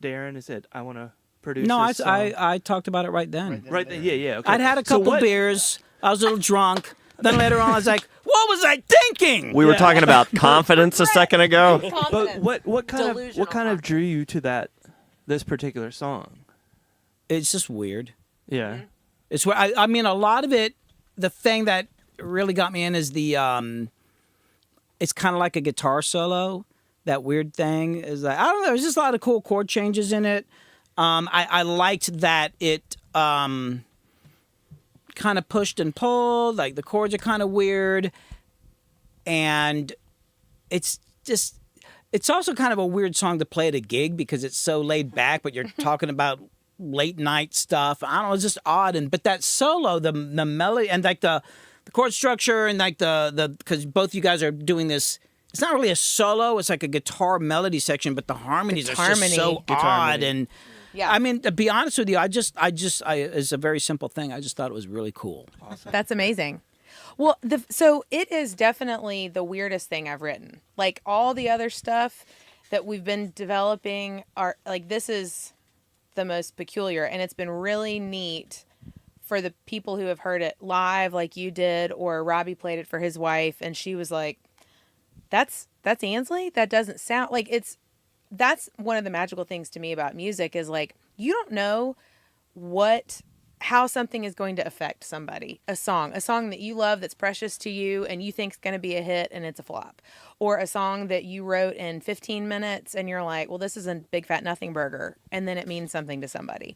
Darren and said I want to produce? No, this song? I talked about it right then. right then, yeah. Okay. I'd had a So couple what- beers. I was a little drunk. Then later on, I was like, what was I thinking? We were Yeah. talking about confidence a second ago. But Confidence. what kind Delusional of drew you to this particular song? It's just weird. Yeah. It's where I mean, a lot of it. The thing that really got me in is the. It's kind of like a guitar solo. That weird thing is like I don't know. There's just a lot of cool chord changes in it. I liked that it. kind of pushed and pulled. Like the chords are kind of weird, and it's also kind of a weird song to play at a gig because it's so laid back, but you're talking about late night stuff. I don't know, it's just odd. But that solo, the melody and like the chord structure and like the because both you guys are doing this. It's not really a solo. It's like a guitar melody section, but the harmonies are just so odd. And Yeah. I mean, to be honest with you, it's a very simple thing. I just thought it was really cool. Awesome. That's amazing. Well, so it is definitely the weirdest thing I've written. Like all the other stuff that we've been developing are like, this is the most peculiar, and it's been really neat for the people who have heard it live like you did, or Robbie played it for his wife and she was like, that's Ansley? That doesn't sound like that's one of the magical things to me about music is like, you don't know how something is going to affect somebody. A song that you love, that's precious to you and you think is going to be a hit and it's a flop, or a song that you wrote in 15 minutes and you're like, well, this is a Big Fat Nothing Burger. And then it means something to somebody.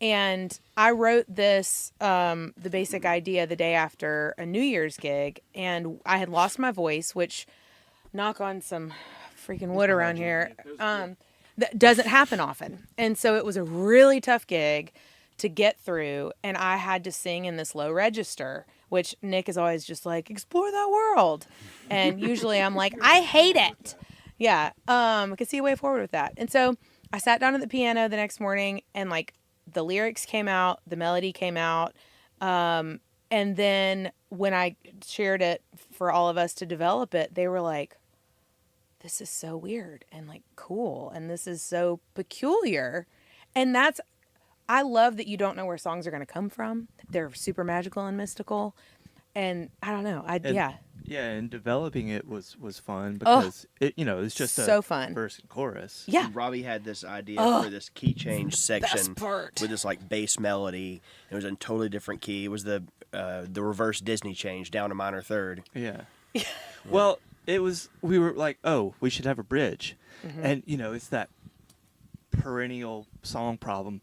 And I wrote this, the basic idea the day after a New Year's gig, and I had lost my voice, which, knock on some freaking wood around here, that doesn't happen often. And so it was a really tough gig to get through, and I had to sing in this low register, which Nick is always just like, explore that world. And usually I'm like, I hate it. Yeah. I could see a way forward with that. And so I sat down at the piano the next morning, and like the lyrics came out, the melody came out. And then when I shared it for all of us to develop it, they were like, this is so weird and like cool. And this is so peculiar. And I love that you don't know where songs are going to come from. They're super magical and mystical. And I don't know. Yeah, and developing it was fun because it's just so a fun. verse and chorus. Yeah. Robbie had this idea for this key change section part. with this like bass melody. It was in a totally different key. It was the reverse Disney change down to minor third. Yeah. Well, we were like, oh, we should have a bridge. Mm-hmm. And, it's that perennial song problem.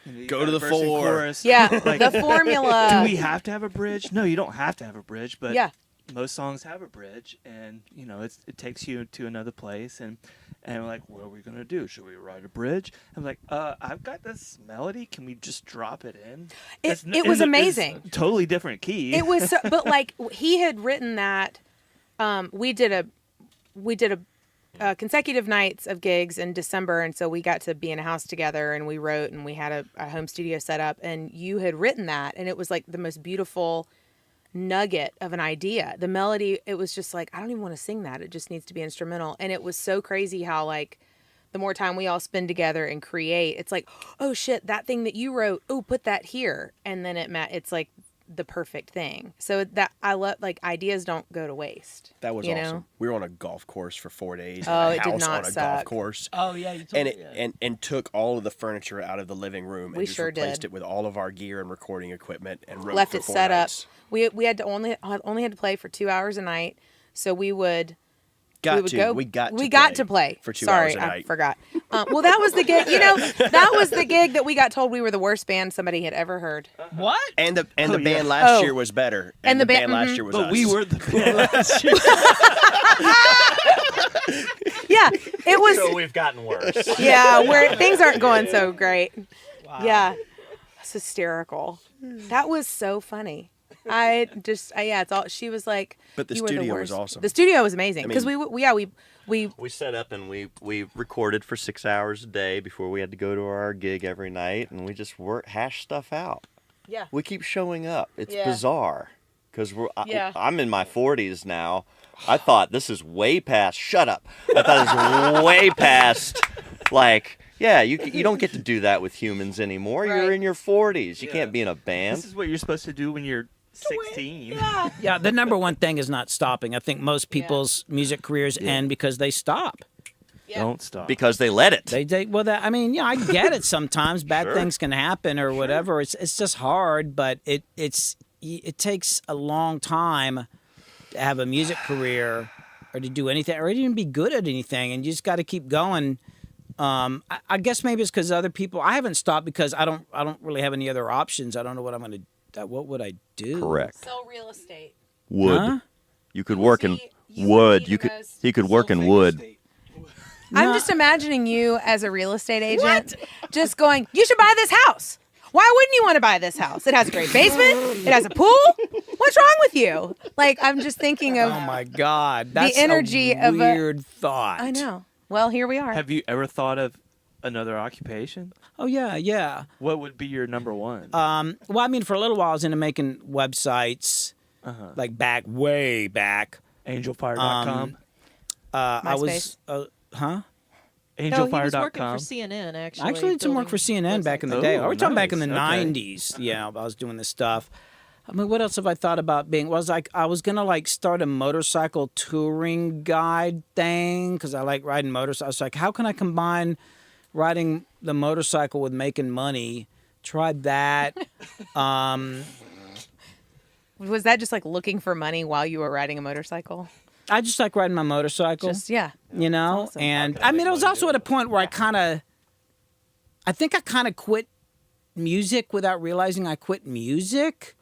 You Go got to the verse and four. chorus. Yeah. Like, The formula. do we have to have a bridge? No, you don't have to have a bridge, but Yeah. most songs have a bridge, and, it takes you to another place, and we're like, what are we going to do? Should we write a bridge? I'm like, I've got this melody. Can we just drop it in? It was amazing. It's totally different key. It was, but like he had written that. We did a consecutive nights of gigs in December, and so we got to be in a house together, and we wrote, and we had a home studio set up, and you had written that, and it was like the most beautiful nugget of an idea. The melody, it was just like, I don't even want to sing that. It just needs to be instrumental. And it was so crazy how like the more time we all spend together and create, it's like, oh shit, that thing that you wrote, oh, put that here. And then it's like the perfect thing. So that I love, like, ideas don't go to waste. That was you awesome. know? We were on a golf course for 4 days. Oh, in it a did house not on a suck. golf course. Oh yeah, you And and took all of the furniture out of the living room and We just sure replaced did. it with all of our gear and recording equipment and wrote Left for it 4 set nights. up. We had to only had to play for 2 hours a night. So we would We got to play for 2 Sorry, hours a I night. forgot. Well, that was the gig. That was the gig that we got told we were the worst band somebody had ever heard. what? And the Oh, band yeah. last year was better. And the the band band- last year was But us. we were the band last year. Yeah, it was. So we've gotten worse. Yeah, where things aren't going so great. Yeah, it's hysterical. That was so funny. It's all. She was like, But the "You were studio was worst." awesome. The studio was amazing I because mean- We set up and we recorded for 6 hours a day before we had to go to our gig every night, and we just hash stuff out. Yeah. We keep showing up. It's Yeah. bizarre because Yeah. I'm in my 40s now. I thought this is way past. Shut up. I thought this was way past. Like, yeah, you don't get to do that with humans anymore. You're Right. in your 40s. You Yeah. can't be in a band. This is what you're supposed to do when you're 16. Yeah, the number one thing is not stopping. I think most people's music careers end because they stop. Don't stop. Because they let it. I get it sometimes. Bad Sure. things can happen or whatever. It's just hard, but it takes a long time to have a music career or to do anything or even be good at anything, and you just got to keep going. I guess maybe it's because other people. I haven't stopped because I don't really have any other options. I don't know what I'm going to what would I do? Correct. Sell real estate. Wood. Huh? You could work in You wood. would be You the could. most- He could work in wood. I'm No. just imagining you as a real estate agent just going, you should buy this house. Why wouldn't you want to buy this house? It has a great basement. It has a pool. What's wrong with you? Like, I'm just thinking of, Oh my God, that's energy a of a- weird thought. I know. Well, here we are. Have you ever thought of another occupation? Oh yeah, yeah. What would be your number one? Well, I mean, for a little while, I was into making websites, like way back. Angelfire.com. I was, MySpace. No, he was working Angelfire.com. for CNN, actually. I actually did some work for building CNN back in the day. Oh, I was talking back in the nice. Okay. 90s. Yeah, I was doing this stuff. I mean, what else have I thought about being? Was like I was gonna like start a motorcycle touring guide thing because I like riding motorcycles. I was like, how can I combine riding the motorcycle with making money? Tried that. Was that just like looking for money while you were riding a motorcycle? I just like riding my motorcycle. Just, yeah. You know, awesome. and I mean, it was also at a point where I think I kind of quit music without realizing I quit music.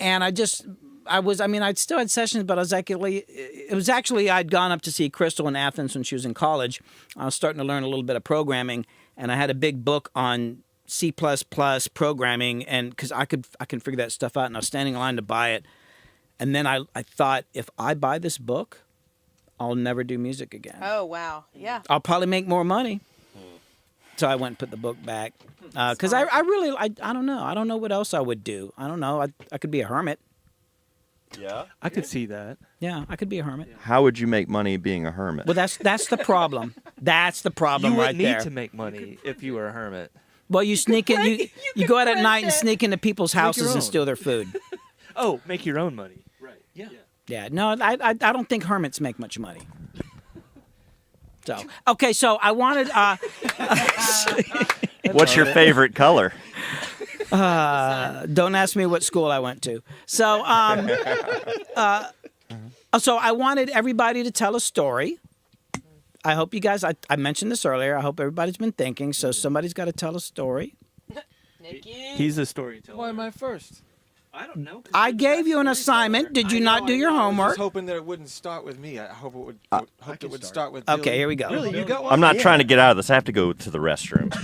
And I still had sessions, but it was actually, I'd gone up to see Crystal in Athens when she was in college. I was starting to learn a little bit of programming, and I had a big book on C++ programming, and because I can figure that stuff out, and I was standing in line to buy it. And then I thought, if I buy this book, I'll never do music again. Oh, wow. Yeah. I'll probably make more money. So I went and put the book back. Because I don't know. I don't know what else I would do. I don't know. I could be a hermit. Yeah. I could see that. Yeah, I could be a hermit. How would you make money being a hermit? Well, that's the problem. That's the problem You right wouldn't need there. to make money if you were a hermit. Well, you sneak in. You go out at night and sneak into people's houses your and own. steal their food. Oh, make your own money. Right. Yeah. Yeah, no, I don't think hermits make much money. So okay, so I wanted. What's your favorite color? Don't ask me what school I went to. So so I wanted everybody to tell a story. I hope you guys. I mentioned this earlier. I hope everybody's been thinking. So somebody's got to tell a story. He's a storyteller. Why am I first? I don't know. I gave you an assignment. Did you not do your I was homework? just hoping that it wouldn't start with me. I hope it would. Hoped it would start with. Okay, Billy. here we go. Really, you got one? I'm not trying to get out of this. I have to go to the restroom.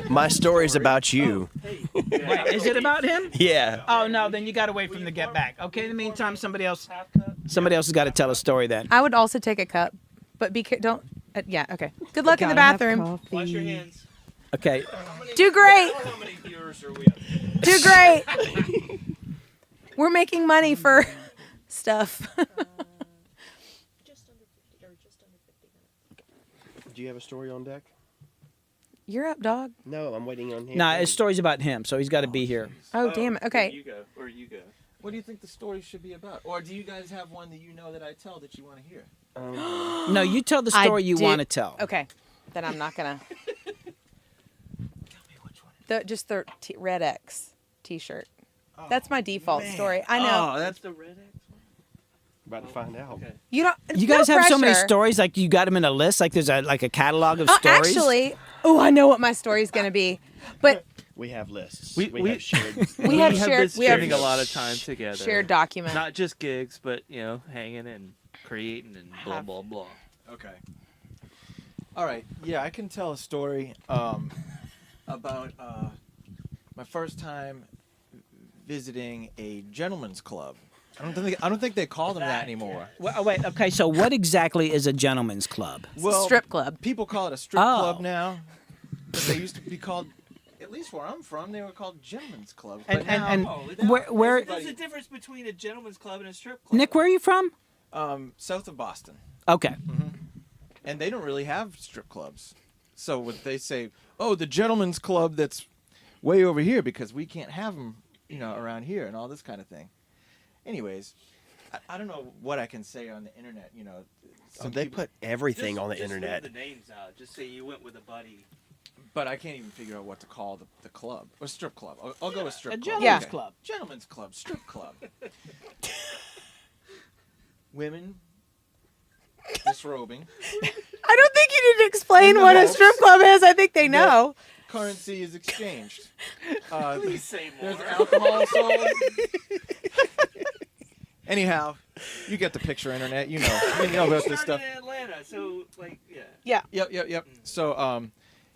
My story's about you. Wait, is it about him? Yeah. Oh no, then you got to wait for him to get back. Okay. In the meantime, somebody else has got to tell a story then. I would also take a cup, but don't. Yeah, okay. Good luck in the bathroom. Wash your hands. Okay. Do great. How many viewers are we up? Do great. We're making money for stuff. Do you have a story on deck? You're up, dog. No, I'm waiting on him. Nah, his story's about him, so he's got to be here. Oh, damn it. Okay. You go. Or you go. What do you think the story should be about? Or do you guys have one that you know that I tell that you want to hear? No, you tell the I story you did- want to tell. Okay. Then I'm not going to. Just the Red X t-shirt. That's my default story. I know. Oh, that's the red X one. About to find out. Okay. You don't. You guys no have so many pressure. stories, like you got them in a list, like there's a catalog of Oh, stories. actually, I know what my story's going to be. But We have lists. We- have shared. we have been shared. We spending have a lot of time together. shared document. Not just gigs, but hanging and creating and blah blah blah. Okay. All right. Yeah, I can tell a story about my first time visiting a gentleman's club. I don't think they call them that anymore. Well, wait, okay, so what exactly is a gentleman's club? Well, Strip club. people call it a strip Oh. club now, but they used to be called. At least where I'm from, they were called gentlemen's clubs. But And now, where There's a difference between a gentleman's club and a strip club. Nick, where are you from? south of Boston, Okay. and they don't really have strip clubs. So would they say, "Oh, the gentleman's club that's way over here because we can't have them, around here," and all this kind of thing. Anyways, I don't know what I can say on the internet. Some They people- put everything on the Just internet. leave the names out. Just say you went with a buddy. but I can't even figure out what to call the club or strip club. I'll go with strip A club. gentleman's Okay. club. Gentlemen's club, strip club. Women disrobing. I don't think you need to explain In the what a hopes- strip club is. I think they know. Currency is exchanged. Please say more. There's alcohol sold. Anyhow, you get the picture, internet. You know about this stuff. in Atlanta, so like, yeah. Yep. So,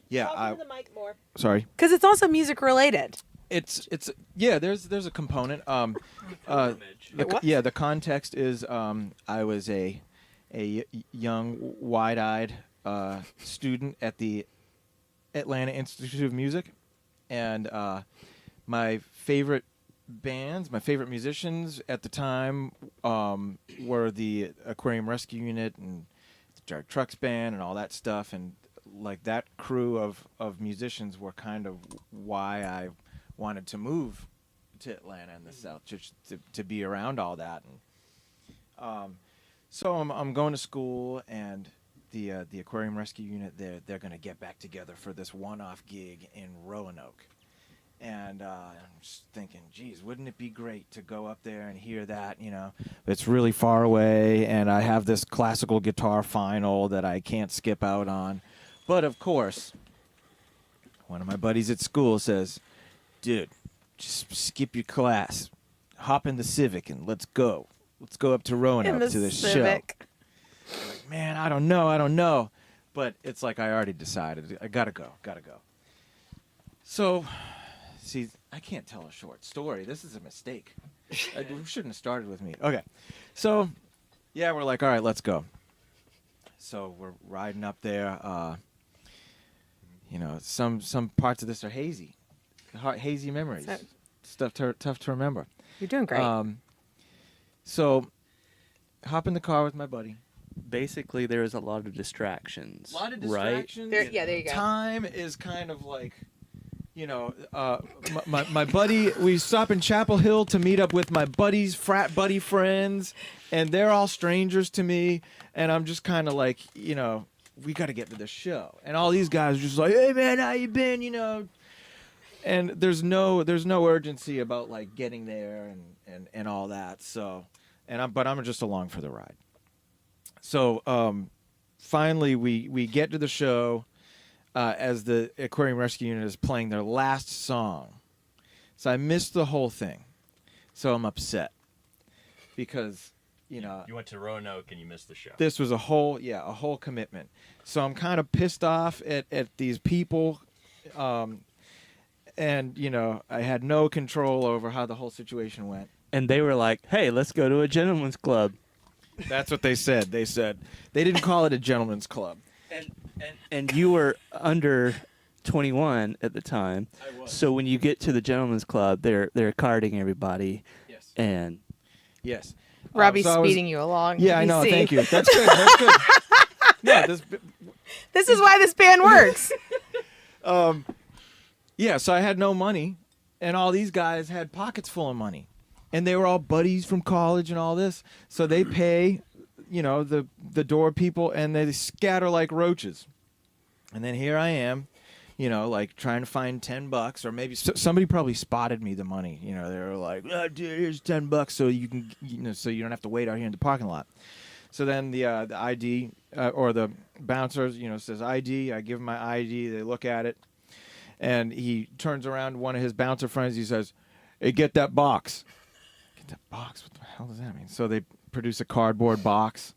yeah. Talk into the mic more. Sorry. Because it's also music related. It's yeah. There's a component. The context is I was a young, wide-eyed student at the Atlanta Institute of Music, and my favorite bands, my favorite musicians at the time were the Aquarium Rescue Unit and the Jar Trucks Band and all that stuff, and like that crew of musicians were kind of why I wanted to move to Atlanta in the South, just to be around all that. And so I'm going to school, and the Aquarium Rescue Unit, they're going to get back together for this one-off gig in Roanoke. And I'm just thinking, geez, wouldn't it be great to go up there and hear that, It's really far away, and I have this classical guitar final that I can't skip out on. But, of course, one of my buddies at school says, dude, just skip your class. Hop in the Civic and let's go. Let's go up to Roanoke to this show. I'm like, man, I don't know. But it's like I already decided. I gotta go. So, see, I can't tell a short story. This is a mistake. We shouldn't have started with me. Okay. So, yeah, we're like, all right, let's go. So we're riding up there. Some parts of this are hazy. Hazy memories. Stuff tough to remember. You're doing great. So, hop in the car with my buddy. Basically, there is a lot of distractions. Right? There you go. Time is kind of like, my buddy, we stop in Chapel Hill to meet up with my buddy's frat buddy friends, and they're all strangers to me, and I'm just kind of like, we got to get to the show. And all these guys are just like, hey, man, how you been, And there's no urgency about like getting there and all that. So, but I'm just along for the ride. So finally we get to the show as the Aquarium Rescue Unit is playing their last song. So I missed the whole thing. So I'm upset because you went to Roanoke and you missed the show. This was a whole commitment. So I'm kind of pissed off at these people. And, I had no control over how the whole situation went. And they were like, hey, let's go to a gentleman's club. That's what they said. They didn't call it a gentleman's club. And you were under 21 at the time. I was. So when you get to the gentleman's club, they're carding everybody. Yes. And Yes. Robbie's so speeding you along. Yeah, I You know. see. Thank you. That's good. Yeah. This is why this band works. Yeah, so I had no money, and all these guys had pockets full of money. And they were all buddies from college and all this. So they pay, the door people, and they scatter like roaches. And then here I am, like trying to find $10, or maybe somebody probably spotted me the money. They were like, oh, dude, here's $10 so you can, so you don't have to wait out here in the parking lot. So then the ID, or the bouncer, says ID. I give him my ID. They look at it. And he turns around to one of his bouncer friends. He says, hey, get that box. Get that box? What the hell does that mean? So they produce a cardboard box.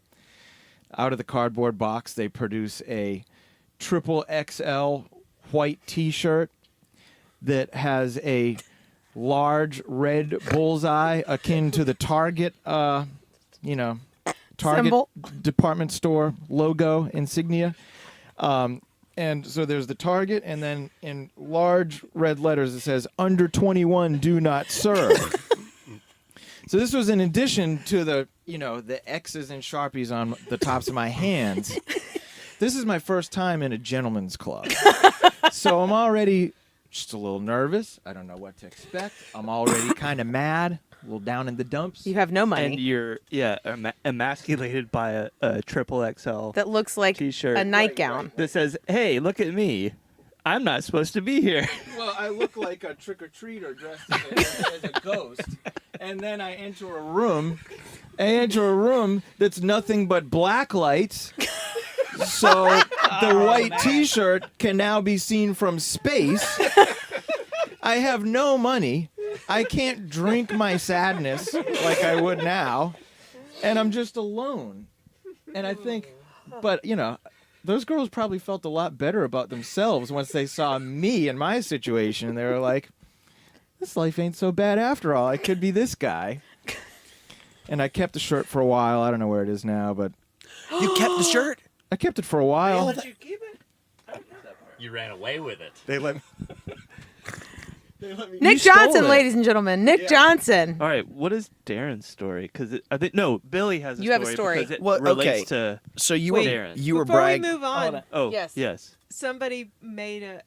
Out of the cardboard box, they produce a XXL white T-shirt that has a large red bullseye akin to the Target, Target Symbol. department store logo insignia. And so there's the Target, and then in large red letters it says, under 21, do not serve. So this was in addition to the X's and Sharpies on the tops of my hands. This is my first time in a gentleman's club. So I'm already just a little nervous. I don't know what to expect. I'm already kind of mad, a little down in the dumps. You have no money. And you're emasculated by a XXL That looks like T-shirt a nightgown. that says, hey, look at me. I'm not supposed to be here. Well, I look like a trick-or-treater dressed as a ghost. And then I enter a room. That's nothing but black lights. So the white T-shirt can now be seen from space. I have no money. I can't drink my sadness like I would now. And I'm just alone. And I think, but, you know, those girls probably felt a lot better about themselves once they saw me in my situation. They were like, this life ain't so bad after all. I could be this guy. And I kept the shirt for a while. I don't know where it is now, but You kept the shirt? I kept it for a while. Did you keep it? You ran away with it. They let me. Nick Johnson, ladies and gentlemen. Nick Johnson. All right, what is Darren's story? Because I think Billy has a You story. have a story. Because it Well, relates okay. to. So you Wait. were you were Before we bragging. move on, Oh, Yes. yes. somebody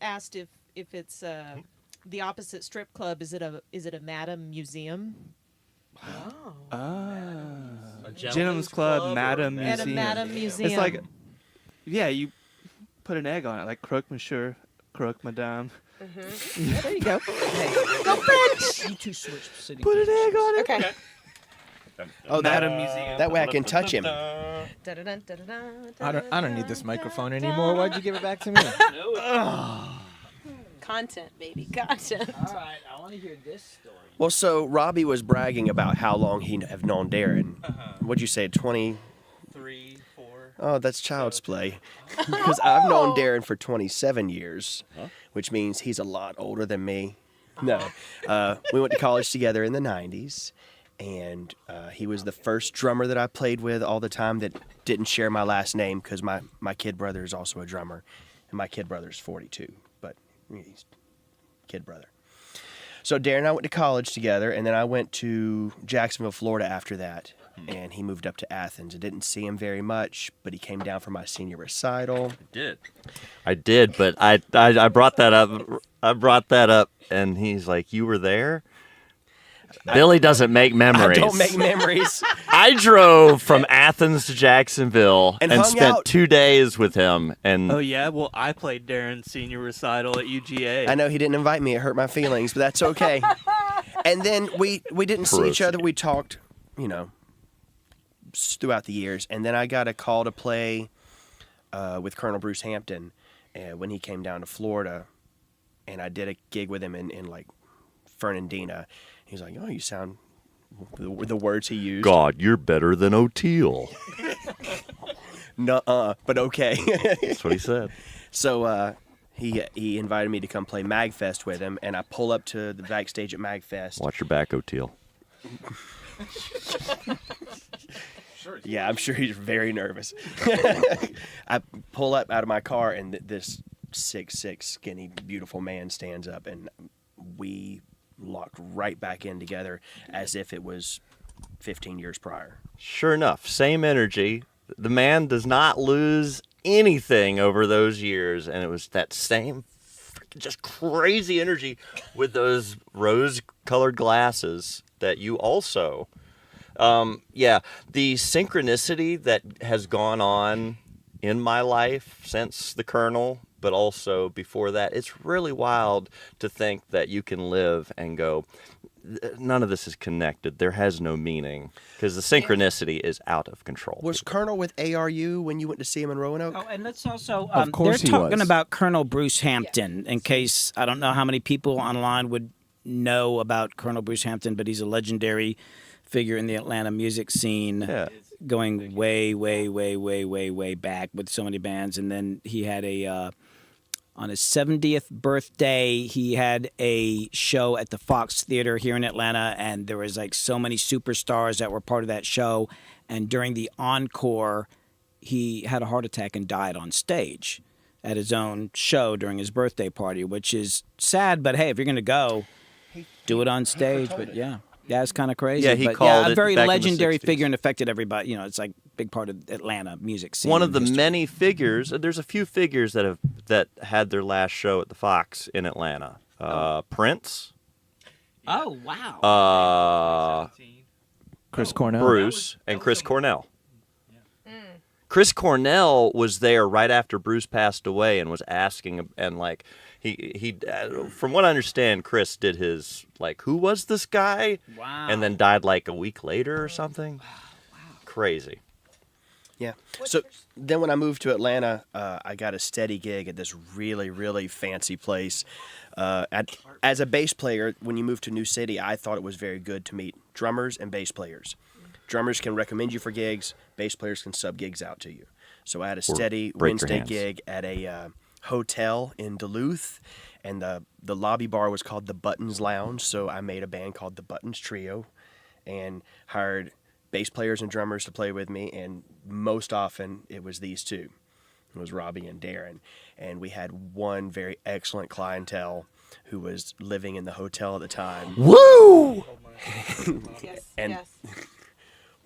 asked if it's the opposite strip club. Is it a Madam Museum? A gentleman's club, Madam At Museum. a Madam Museum. It's like, yeah, you put an egg on it, like croque monsieur, croque madame. There you go. Go French. You two switch city. Put an egg on it. Okay. Oh, Madam Museum. that way I can touch him. I don't need this microphone anymore. Why'd you give it back to me? Content, baby. Content. All right, I want to hear this story. Well, so Robbie was bragging about how long he have known Darren. What'd you say, 20? 3, 4. Oh, that's child's play. Because I've known Darren for 27 years, which means he's a lot older than me. No. We went to college together in the 90s, and he was the first drummer that I played with all the time that didn't share my last name because my kid brother is also a drummer, and my kid brother is 42, but he's kid brother. So Darren and I went to college together, and then I went to Jacksonville, Florida after that, and he moved up to Athens. I didn't see him very much, but he came down for my senior recital. I did, but I brought that up. I brought that up, and he's like, "You were there." Billy doesn't make memories. I don't make memories. I drove from Athens to Jacksonville And and hung spent out. 2 days with him. And Oh yeah, well I played Darren's senior recital at UGA. I know he didn't invite me. It hurt my feelings, but that's okay. And then we didn't see each other. We talked, you know, throughout the years. And then I got a call to play with Colonel Bruce Hampton when he came down to Florida. And I did a gig with him in like Fernandina. He's like, "Oh, you sound," the words he used. God, you're better than O'Teal. Nuh-uh, but okay. That's what he said. So he invited me to come play MagFest with him, and I pull up to the backstage at MagFest. Watch your back, O'Teal. Yeah, I'm sure he's very nervous. I pull up out of my car, and this 6'6", skinny, beautiful man stands up, and we locked right back in together as if it was 15 years prior. Sure enough, same energy. The man does not lose anything over those years, and it was that same just crazy energy with those rose-colored glasses that you also... the synchronicity that has gone on in my life since the Colonel, but also before that, it's really wild to think that you can live and go, none of this is connected. There has no meaning because the synchronicity is out of control. Was Colonel with ARU when you went to see him in Roanoke? Oh, and let's also, Of course they're he talking was. about Colonel Bruce Hampton, in case, I don't know how many people online would know about Colonel Bruce Hampton, but he's a legendary figure in the Atlanta music scene, going way, way, way, way, way, way back with so many bands. And then he had on his 70th birthday, he had a show at the Fox Theater here in Atlanta, and there was like so many superstars that were part of that show. And during the encore, he had a heart attack and died on stage at his own show during his birthday party, which is sad. But hey, if you're going to go, do it on stage. But yeah, it's kind of crazy. Yeah, he but called a it very back in the legendary 60s. figure and affected everybody. You know, it's like a big part of Atlanta music scene. One of the history. many figures. There's a few figures that had their last show at the Fox in Atlanta. Prince, Oh wow. Chris Cornell. Bruce, and Chris Cornell. Chris Cornell was there right after Bruce passed away and was asking, and like he from what I understand, Chris did his like, who was this guy? Wow. And then died like a week later or something. Wow. Crazy. Yeah. So then when I moved to Atlanta, I got a steady gig at this really, really fancy place. As a bass player, when you move to a new city, I thought it was very good to meet drummers and bass players. Drummers can recommend you for gigs. Bass players can sub gigs out to you. So I had a steady break your Wednesday hands. gig at a hotel in Duluth, and the lobby bar was called the Buttons Lounge. So I made a band called the Buttons Trio, and hired bass players and drummers to play with me, and most often it was these two. It was Robbie and Darren. And we had one very excellent clientele who was living in the hotel at the time. Woo! Yes. And- yes.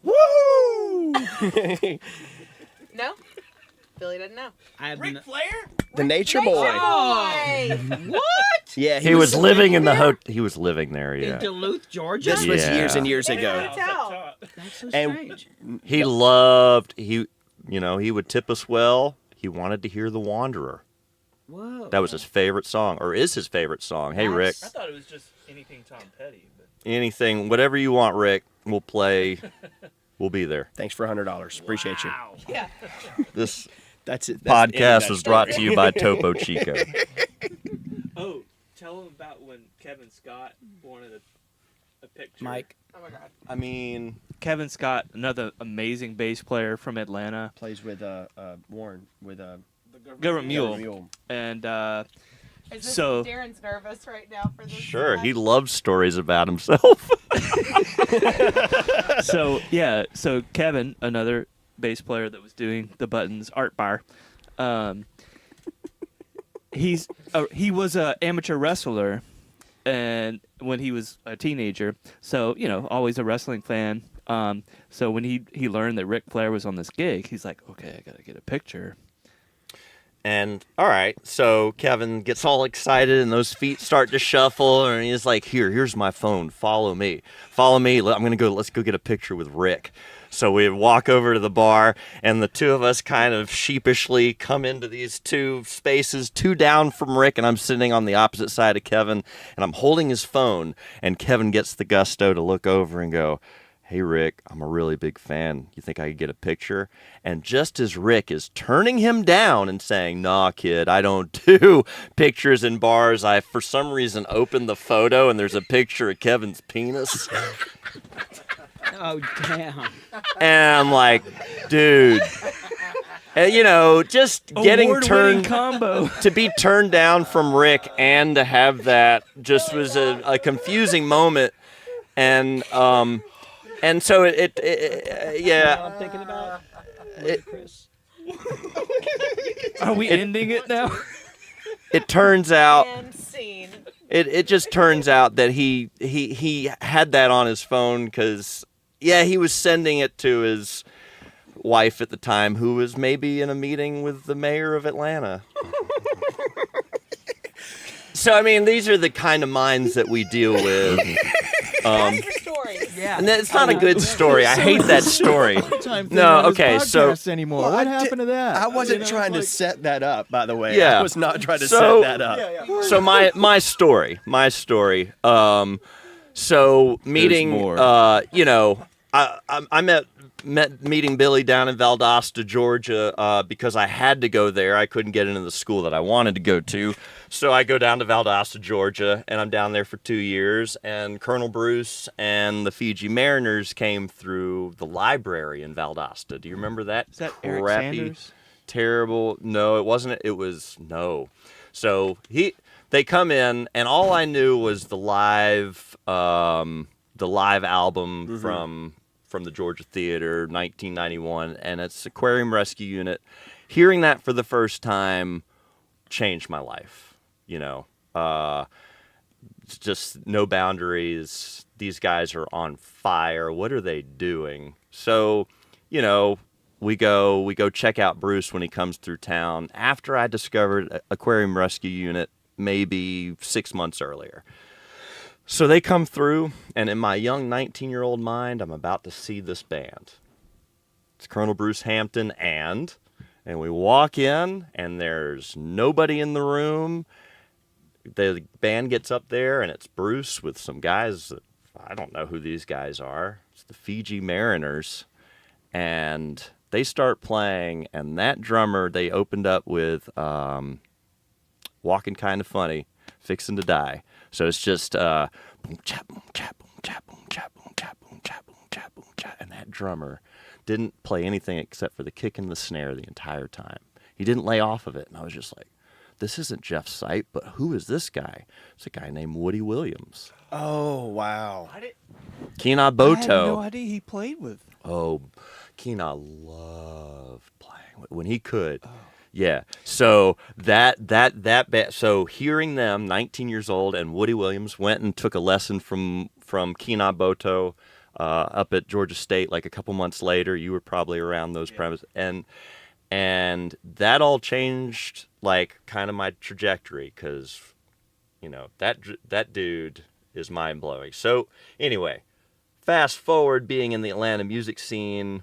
Woo! No? Billy doesn't know. I have The Nature Boy. What? Yeah, He was living in the He was living there. In Yeah. Duluth, Georgia? This was Yeah. years and years In a ago. hotel. That's so And- strange. He loved. He would tip us well. He wanted to hear The Wanderer. Whoa. That was his favorite song, or is his favorite song. Hey, Rick. I thought it was just anything Tom Petty. But... Anything, whatever you want, Rick. We'll play. We'll be there. Thanks for $100. Appreciate you. Yeah. This That's it. That's the end of podcast that was story. brought to you by Topo Chico. Oh, tell him about when Kevin Scott wanted a picture. Mike. Oh my God. I mean, Kevin Scott, another amazing bass player from Atlanta. Plays with Warren with Government Mule. And Is this So- Darren's nervous right now for this? sure, he loves stories about himself. so Kevin, another bass player that was doing the Buttons art bar, he was an amateur wrestler, and when he was a teenager, so always a wrestling fan. So when he learned that Ric Flair was on this gig, he's like, okay, I gotta get a picture. And all right, so Kevin gets all excited, and those feet start to shuffle, and he's like, "Here's my phone. Follow me. Let's go get a picture with Rick." So we walk over to the bar, and the two of us kind of sheepishly come into these two spaces, two down from Rick, and I'm sitting on the opposite side of Kevin, and I'm holding his phone, and Kevin gets the gusto to look over and go, "Hey, Rick, I'm a really big fan. You think I could get a picture?" And just as Rick is turning him down and saying, "Nah, kid, I don't do pictures in bars," I, for some reason, opened the photo, and there's a picture of Kevin's penis. Oh, damn. And I'm like, dude, just getting Award-winning turned combo. to be turned down from Rick and to have that just was a confusing moment. And so yeah. I'm thinking about Chris. Are we ending it now? It turns out And scene. it just turns out that he had that on his phone because he was sending it to his wife at the time, who was maybe in a meeting with the mayor of Atlanta. So I mean, these are the kind of minds that we deal with. That's the story. Yeah. And it's not a good story. I hate that story. No, okay, so anymore. Well, What I happened to that? I wasn't trying to set that up, by the way. Yeah. I was not trying to So- set that up. So my story. So meeting, more. I met meeting Billy down in Valdosta, Georgia, because I had to go there. I couldn't get into the school that I wanted to go to, so I go down to Valdosta, Georgia, and I'm down there for 2 years. And Colonel Bruce and the Fiji Mariners came through the library in Valdosta. Do you remember that? Is that Eric crappy, Sanders? terrible? No, it wasn't. It was no. So they come in, and all I knew was the live album from the Georgia Theater, 1991, and it's Aquarium Rescue Unit. Hearing that for the first time changed my life. It's just no boundaries. These guys are on fire. What are they doing? So, we go check out Bruce when he comes through town after I discovered Aquarium Rescue Unit maybe 6 months earlier. So they come through, and in my young 19-year-old mind, I'm about to see this band. It's Colonel Bruce Hampton and we walk in, and there's nobody in the room. The band gets up there, and it's Bruce with some guys that I don't know who these guys are. It's the Fiji Mariners, and They start playing, and that drummer, they opened up with Walking Kind of Funny, Fixin' to Die. So it's just boom, chap, boom, chap, boom, chap, boom, chap, boom, chap, boom, chap, boom, chap, boom, chap. And that drummer didn't play anything except for the kick and the snare the entire time. He didn't lay off of it. And I was just like, this isn't Jeff Sipe, but who is this guy? It's a guy named Woody Williams. Oh, wow. Kina I had Boto. no idea he played with. Oh, Kina loved playing when he could. Oh. Yeah. So so hearing them, 19 years old, and Woody Williams went and took a lesson from Kina Boto up at Georgia State like a couple months later. You were probably around those premises, and that all changed like kind of my trajectory because that dude is mind blowing. So anyway, fast forward being in the Atlanta music scene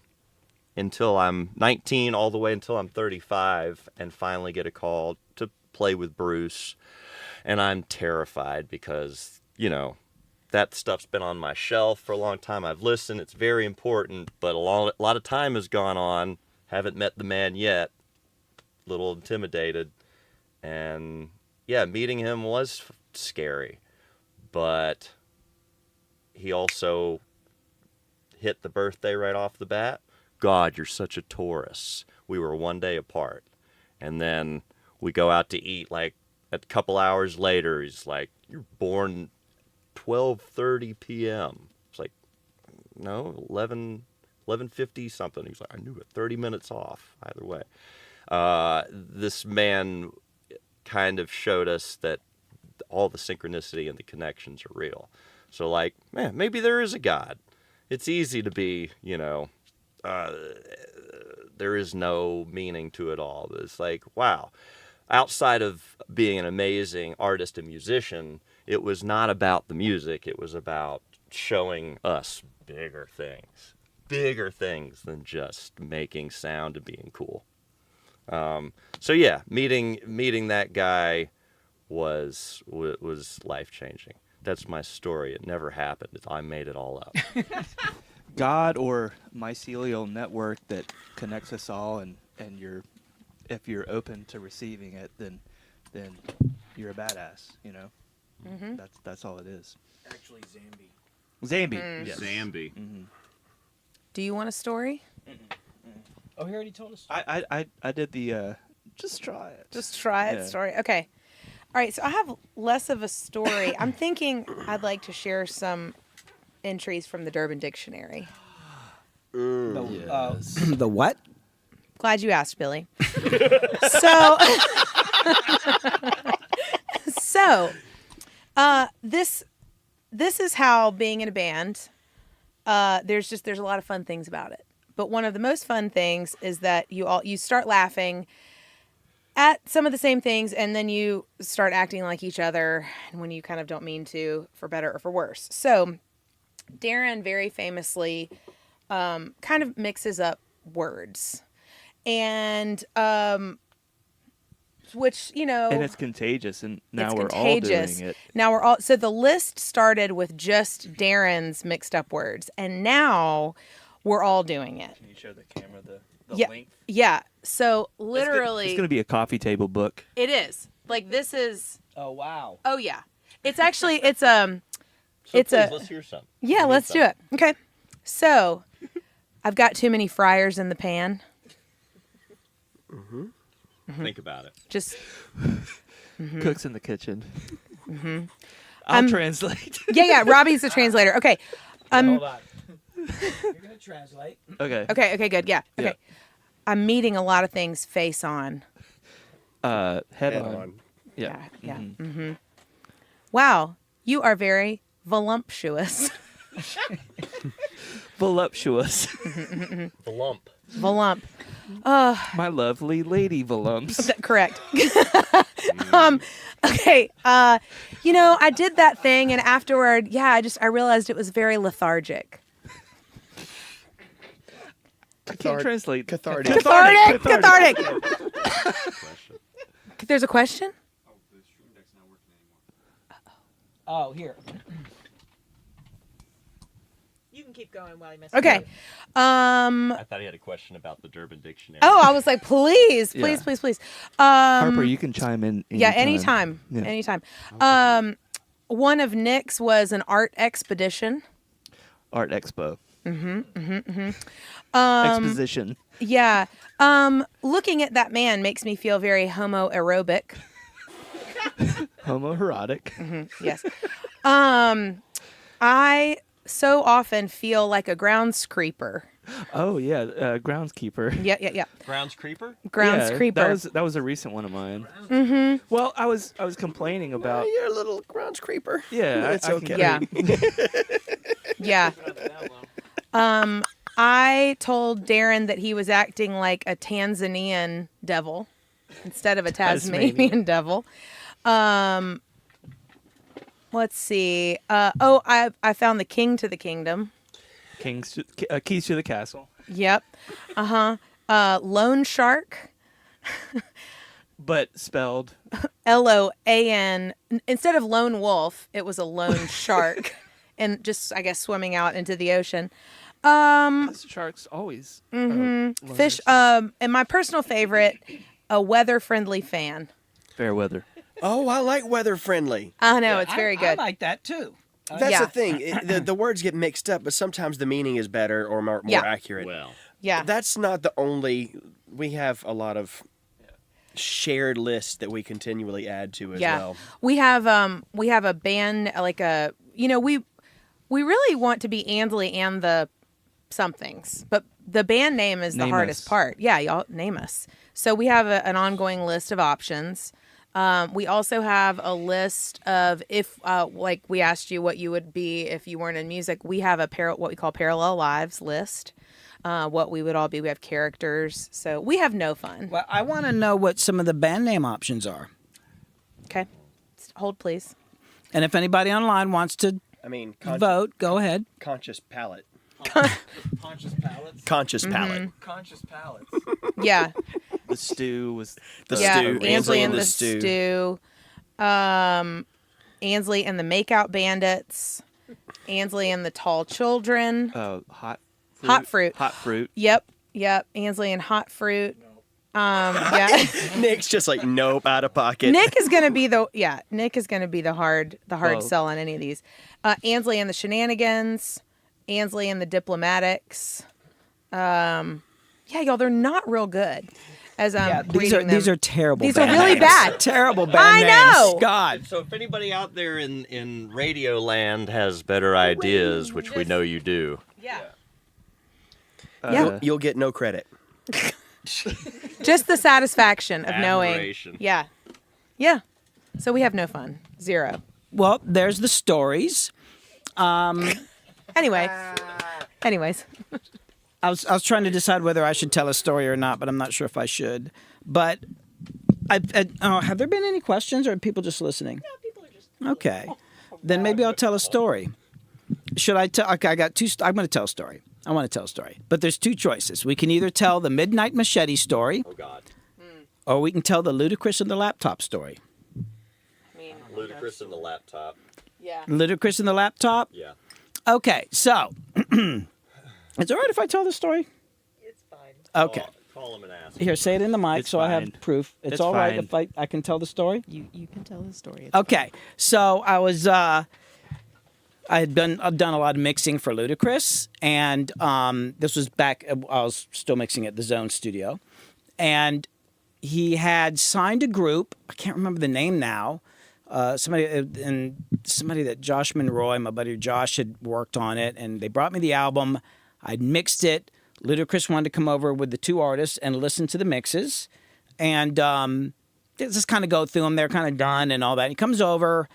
until I'm 19, all the way until I'm 35, and finally get a call to play with Bruce. And I'm terrified because, that stuff's been on my shelf for a long time. I've listened. It's very important, but a lot of time has gone on. Haven't met the man yet. Little intimidated. And, yeah, meeting him was scary. But he also hit the birthday right off the bat. God, you're such a Taurus. We were one day apart. And then we go out to eat like a couple hours later. He's like, you're born 12:30 p.m. It's like, no, 11:50 something. He's like, I knew it, 30 minutes off either way. This man kind of showed us that all the synchronicity and the connections are real. So like, man, maybe there is a God. It's easy to be, there is no meaning to it all. It's like, wow. Outside of being an amazing artist and musician, it was not about the music. It was about showing us bigger things than just making sound and being cool. So yeah, meeting that guy was life-changing. That's my story. It never happened. I made it all up. God or mycelial network that connects us all, and if you're open to receiving it, then you're a badass. Mm-hmm. That's all it is. Actually, Zambi. Zambi. Yes. Zambi. Mm-hmm. Do you want a story? Oh, he already told us. I did the just try it. Just try it Yeah. story. Okay. All right. So I have less of a story. I'm thinking I'd like to share some entries from the Durban Dictionary. The what? Glad you asked, Billy. So this is how being in a band. There's a lot of fun things about it. But one of the most fun things is that you start laughing at some of the same things, and then you start acting like each other when you kind of don't mean to, for better or for worse. So Darren very famously kind of mixes up words, and which, and it's contagious, and now it's we're contagious. all doing it. Now so the list started with just Darren's mixed up words, and now we're all doing it. Can you show the camera the Yeah. length? Yeah. So literally, It's gonna be a coffee table book. it is like this is. Oh, wow. Oh yeah, it's actually it's So It's please, a- let's hear some. yeah. Let's do it. Okay. So I've got too many fryers in the pan. Think about it. Just Cooks in the kitchen. I'll translate. yeah. Robbie's the translator. Okay. Hold on. You're going to translate. Okay. Okay. Good. Yeah. Okay. Yeah. I'm meeting a lot of things face on. Head Head on. on. Yeah. Yeah. Mhm. Mm-hmm. Wow. You are very voluptuous. Voluptuous. The lump. Volump. My lovely lady volumps. Correct. Okay. I did that thing, and afterward, I realized it was very lethargic. I can't translate. Cathartic. Cathartic. There's a question? Oh, here. You can keep going while I mess. Okay. I thought he had a question about the Durban Dictionary. Oh, I was like, please, Yeah. please. Harper, you can chime in. Yeah, anytime. Yeah. Anytime. One of Nick's was an art expedition. Art Expo. Exposition. Yeah. Looking at that man makes me feel very homoerotic. Homoerotic. Yes. I so often feel like a grounds creeper. Oh yeah, groundskeeper. Yeah. Grounds creeper? Grounds Yeah, creeper. That was a recent one of mine. Mm-hmm. Well, I was complaining about. You're a little grounds creeper. Yeah, It's I okay. can Yeah. I told Darren that he was acting like a Tanzanian devil instead of a Tasmanian devil. Let's see. I found the king to the kingdom. Keys to the castle. Yep. Loan shark. But spelled. LOAN. Instead of lone wolf, it was a lone shark, and just I guess swimming out into the ocean. Sharks always. Fish. And my personal favorite, a weather-friendly fan. Fair weather. Oh, I like weather friendly. I know it's very good. I like that too. That's Yeah. the thing. The words get mixed up, but sometimes the meaning is better or more Yeah. accurate. Well, Yeah. That's not the only. We have a lot of shared lists that we continually add to as well. We have a band like a we really want to be Ansley and the somethings, but the band name is the Name hardest us. part. Yeah, y'all name us. So we have an ongoing list of options. We also have a list of if like we asked you what you would be if you weren't in music. We have what we call parallel lives list. What we would all be. We have characters, so we have no fun. Well, I want to know what some of the band name options are. Okay, hold please. And if anybody online wants to I mean, vote, go ahead. conscious palate. Conscious palates. Conscious palate. Conscious palates. Yeah. The stew was. The Yeah, stew. Ansley and the stew. Ansley and the Makeout Bandits. Ansley and the Tall Children. Hot fruit. Hot fruit. Yep. Ansley and Hot Fruit. Yeah. Nick's just like, nope, out of pocket. Nick is gonna be the hard Oh. sell on any of these. Ansley and the Shenanigans. Ansley and the Diplomatics. Yeah, y'all, they're not real good. As I'm these reading are them. terrible. These are band really names. bad. Terrible band I names. know. God. so if anybody out there in Radio Land has better ideas, which we know you do, Yeah. You'll get no credit. Just the satisfaction of knowing. Admiration. Yeah. Yeah. So we have no fun. Zero. Well, there's the stories. Anyway. Anyways. I was trying to decide whether I should tell a story or not, but I'm not sure if I should. But have there been any questions, or are people just listening? No, people are just. Okay, then maybe I'll tell a story. Should I tell? Okay, I got two. I'm going to tell a story. I want to tell a story, but there's two choices. We can either tell the Midnight Machete story, oh God, or we can tell the Ludacris and the Laptop story. Ludacris in the laptop. Yeah. Ludacris and the Laptop. Yeah. Okay, so it's all right if I tell the story. It's fine. Okay. Call him and ask. Here, say it in the mic It's so I fine. have proof. It's It's all right fine. if I can tell the story. You can tell the story. It's Okay, so I was I had done a lot of mixing for Ludacris, and this was back. I was still mixing at the Zone Studio, and he had signed a group. I can't remember the name now. Somebody that Josh Monroy, my buddy Josh, had worked on it, and they brought me the album. I'd mixed it. Ludacris wanted to come over with the two artists and listen to the mixes, and just kind of go through them. They're kind of done and all that. He comes over,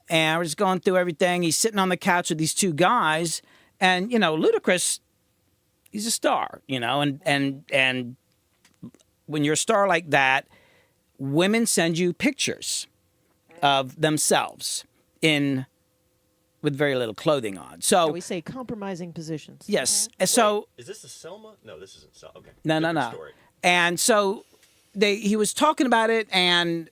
and we're just going through everything. He's sitting on the couch with these two guys, and Ludacris, he's a star, and when you're a star like that, women send you pictures of themselves with very little clothing on. So we say compromising positions. yes, so Is this a Selma? No, this isn't Selma. Okay. no. Different story. And so he was talking about it, and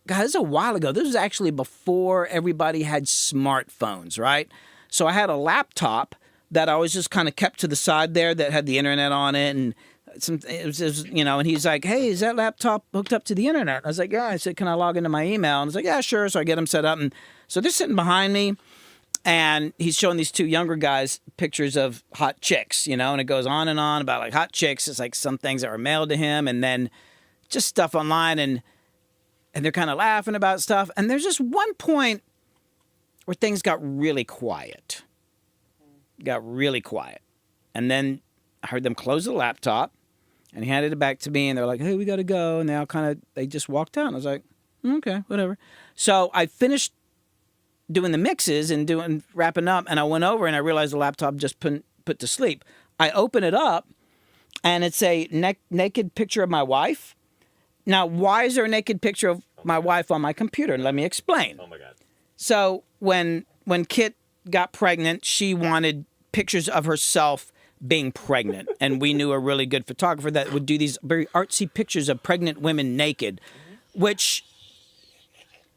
God, this is a while ago. This was actually before everybody had smartphones, right? So I had a laptop that I was just kind of kept to the side there that had the internet on it, and it was, you know, and he's like, "Hey, is that laptop hooked up to the internet?" I was like, "Yeah." I said, "Can I log into my email?" And he's like, "Yeah, sure." So I get him set up, and so they're sitting behind me, and he's showing these two younger guys pictures of hot chicks, you know, and it goes on and on about like hot chicks. It's like some things that were mailed to him, and then just stuff online, and they're kind of laughing about stuff. And there's just one point where things got really quiet. And then I heard them close the laptop, and he handed it back to me, and they're like, "Hey, we got to go." And they just walked out. And I was like, "Okay, whatever." So I finished doing the mixes and wrapping up, and I went over and I realized the laptop just put to sleep. I open it up, and it's a naked picture of my wife. Now, why is there a naked picture of my wife on my computer? Let me explain. Oh my God. So when Kit got pregnant, she wanted pictures of herself being pregnant, and we knew a really good photographer that would do these very artsy pictures of pregnant women naked, which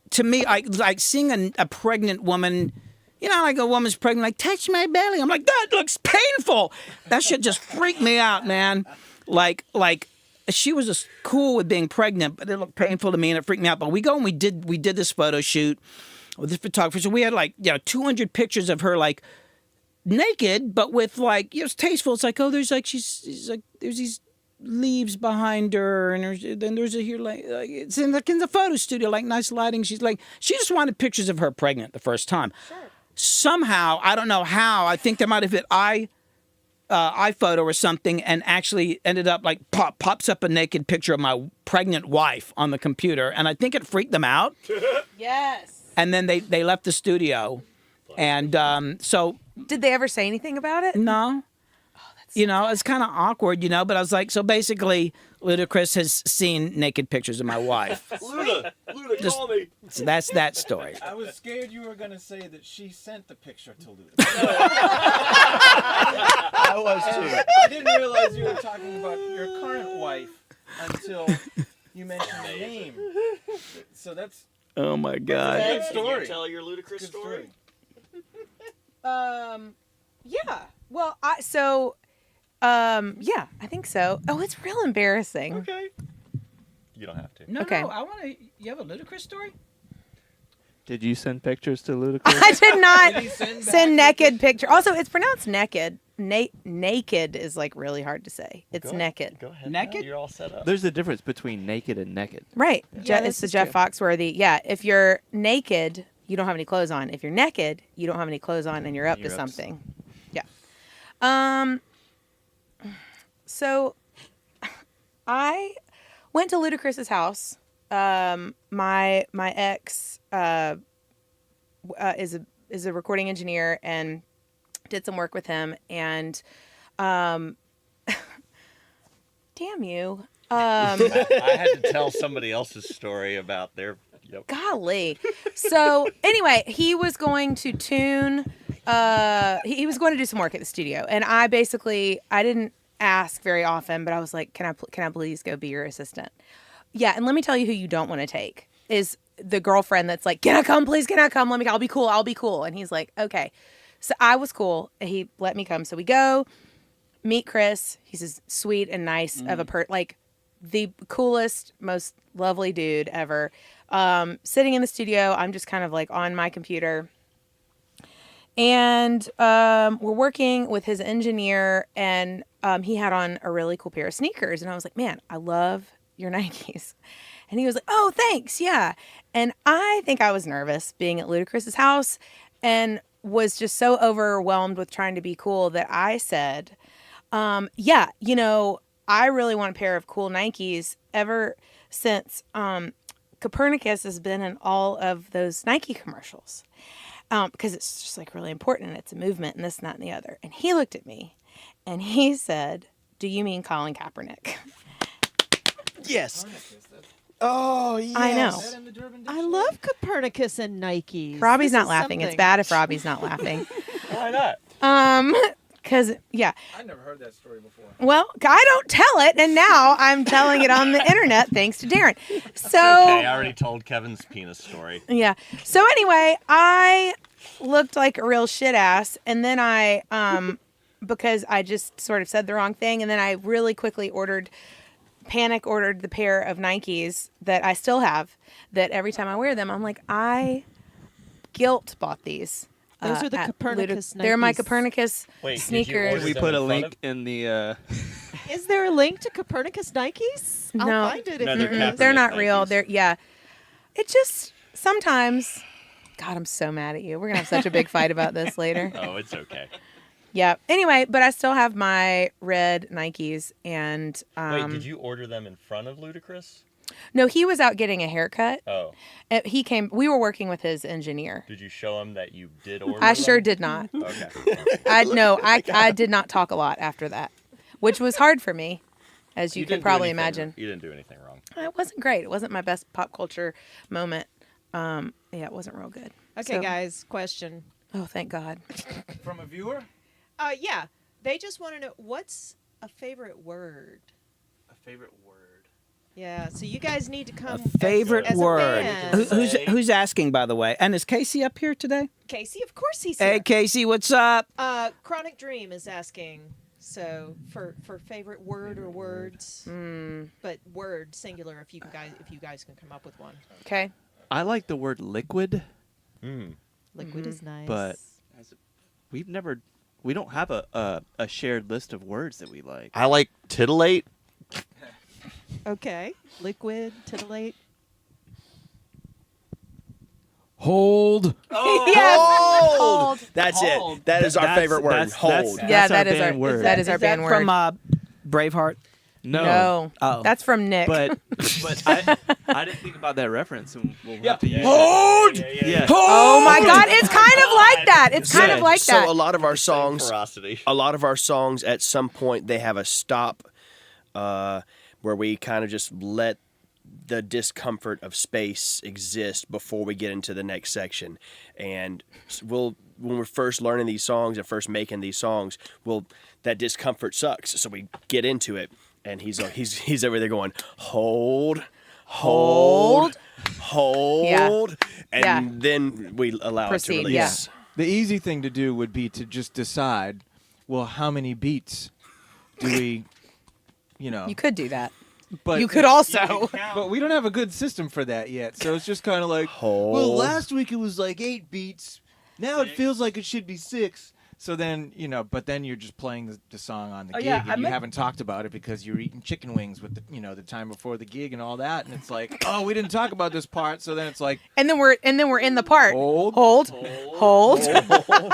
to me, like seeing a pregnant woman, you know, like a woman's pregnant, like, touch my belly. I'm like, that looks painful. That shit just freaked me out, man. Like she was just cool with being pregnant, but it looked painful to me and it freaked me out. But we go and we did this photo shoot with this photographer. So we had like, you know, 200 pictures of her like naked, but with like, you know, it's tasteful. It's like, oh, there's like, she's like, there's these leaves behind her, and then there's a here like it's in the photo studio, like nice lighting. She just wanted pictures of her pregnant the first time. Sure. Somehow, I don't know how, I think there might have hit iPhoto or something, and actually ended up like pops up a naked picture of my pregnant wife on the computer, and I think it freaked them out. Yes. And then they left the studio, and so did they ever say anything about it? no. You know, it's kind of awkward, you know, but I was like, so basically, Ludacris has seen naked pictures of my wife. Luda, call me. So that's that story. I was scared you were going to say that she sent the picture to Luda. I was too. I didn't realize you were talking about your current wife until you mentioned the name. So that's Oh, my God. a good Can story. you tell your ludicrous Good story? Yeah. Well, yeah, I think so. Oh, it's real embarrassing. Okay. You don't have to. No, Okay. no, I want to. You have a Ludacris story? Did you send pictures to Ludacris? I did not Did he send send back naked picture. Also, it's pronounced naked. Naked is like really hard to say. It's naked. Go ahead. Naked? Now. You're all set up. There's a difference between naked and naked. Right. Yeah, It's this the is Jeff true. Foxworthy. Yeah. If you're naked, you don't have any clothes on. If you're naked, you don't have any clothes on, and you're up to You're up to something. Yeah. So I went to Ludacris's house. My ex is a recording engineer and did some work with him, and damn you. I had to tell somebody else's story about their. Yep. Golly. So anyway, he was going to tune. He was going to do some work at the studio, and I didn't ask very often, but I was like, can I please go be your assistant? Yeah, and let me tell you who you don't want to take is the girlfriend that's like, can I come, please? Can I come? I'll be cool. And he's like, okay. So I was cool. And he let me come. So we go meet Chris. He's as sweet and nice of a like the coolest, most lovely dude ever. Sitting in the studio, I'm just kind of like on my computer. And we're working with his engineer, and he had on a really cool pair of sneakers. And I was like, man, I love your Nikes. And he was like, oh, thanks. Yeah. And I think I was nervous being at Ludacris's house and was just so overwhelmed with trying to be cool that I said, yeah, you know, I really want a pair of cool Nikes ever since Copernicus has been in all of those Nike commercials. Because it's just like really important and it's a movement and this and that and the other. And he looked at me and he said, do you mean Colin Kaepernick? Yes. Oh, yes. I know. Is that in the Durban I Dictionary? love Copernicus and Nikes. Robbie's This not is laughing. It's something. bad if Robbie's not laughing. Why not? Because, yeah. I never heard that story before. Well, I don't tell it, and now I'm telling it on the internet thanks to Darren. So, Okay, I already told Kevin's penis story. yeah. So anyway, I looked like a real shit ass, and then I because I just sort of said the wrong thing, and then I really quickly ordered the pair of Nikes that I still have, that every time I wear them I'm like, I guilt bought these. Those are the at Copernicus They're my Nikes. Copernicus Wait, did you sneakers. order Can we them put a in front link of- in the? Is there a link to Copernicus Nikes? No. I'll find it if No, there they're is. They're not Kaepernick real. Nikes. They're it just sometimes. God, I'm so mad at you. We're gonna have such a big fight about this later. Oh, it's okay. Yeah. Anyway, but I still have my red Nikes, and Wait, did you order them in front of Ludacris? no, he was out getting a haircut. Oh, He came. We were working with his engineer. did you show him that you did order I them? sure did not. Okay. I did not talk a lot after that, which was hard for me, as you can didn't do probably anything- imagine. You didn't do anything wrong. It wasn't great. It wasn't my best pop culture moment. Yeah, it wasn't real good. Okay, So- guys, question. Oh, thank God. From a viewer? Yeah, they just want to know, what's a favorite word? A favorite word. Yeah, so you guys need to come. Favorite as a word. band. Who's asking, by the way? And is Casey up here today? Casey, of course he's Hey, here. Casey, what's up? Chronic Dream is asking. So for favorite word or words, but word singular. If you guys can come up with one. Okay. I like the word liquid, Liquid is nice. but we don't have a shared list of words that we like. I like titillate. okay, liquid, titillate. Hold. Yes. Hold. That's Hold. it. That is our favorite word. Hold. Yeah, our that is band our word. that is our band word. From Braveheart. No, Oh. That's from Nick. but I didn't think about that reference, and we'll have to use Hold. it. Yeah. oh my God, it's kind of like that. It's kind of like So that. a lot of our songs, Ferocity. at some point they have a stop, where we kind of just let the discomfort of space exist before we get into the next section. And when we're first learning these songs and first making these songs, that discomfort sucks. So we get into it, and he's over there going, hold, Yeah. and Yeah. then we allow Proceed, it to yeah. release. The easy thing to do would be to just decide, well, how many beats do we, You could do that. but You could also. But we don't have a good system for that yet. So it's just kind of like, Hold. well, last week it was like 8 beats. Now it feels like it should be 6. So then, but then you're just playing the song on the gig, yeah, I and you meant- haven't talked about it because you're eating chicken wings with the time before the gig and all that, and it's like, oh, we didn't talk about this part. So then it's like, And then we're in the part. Hold. Hold.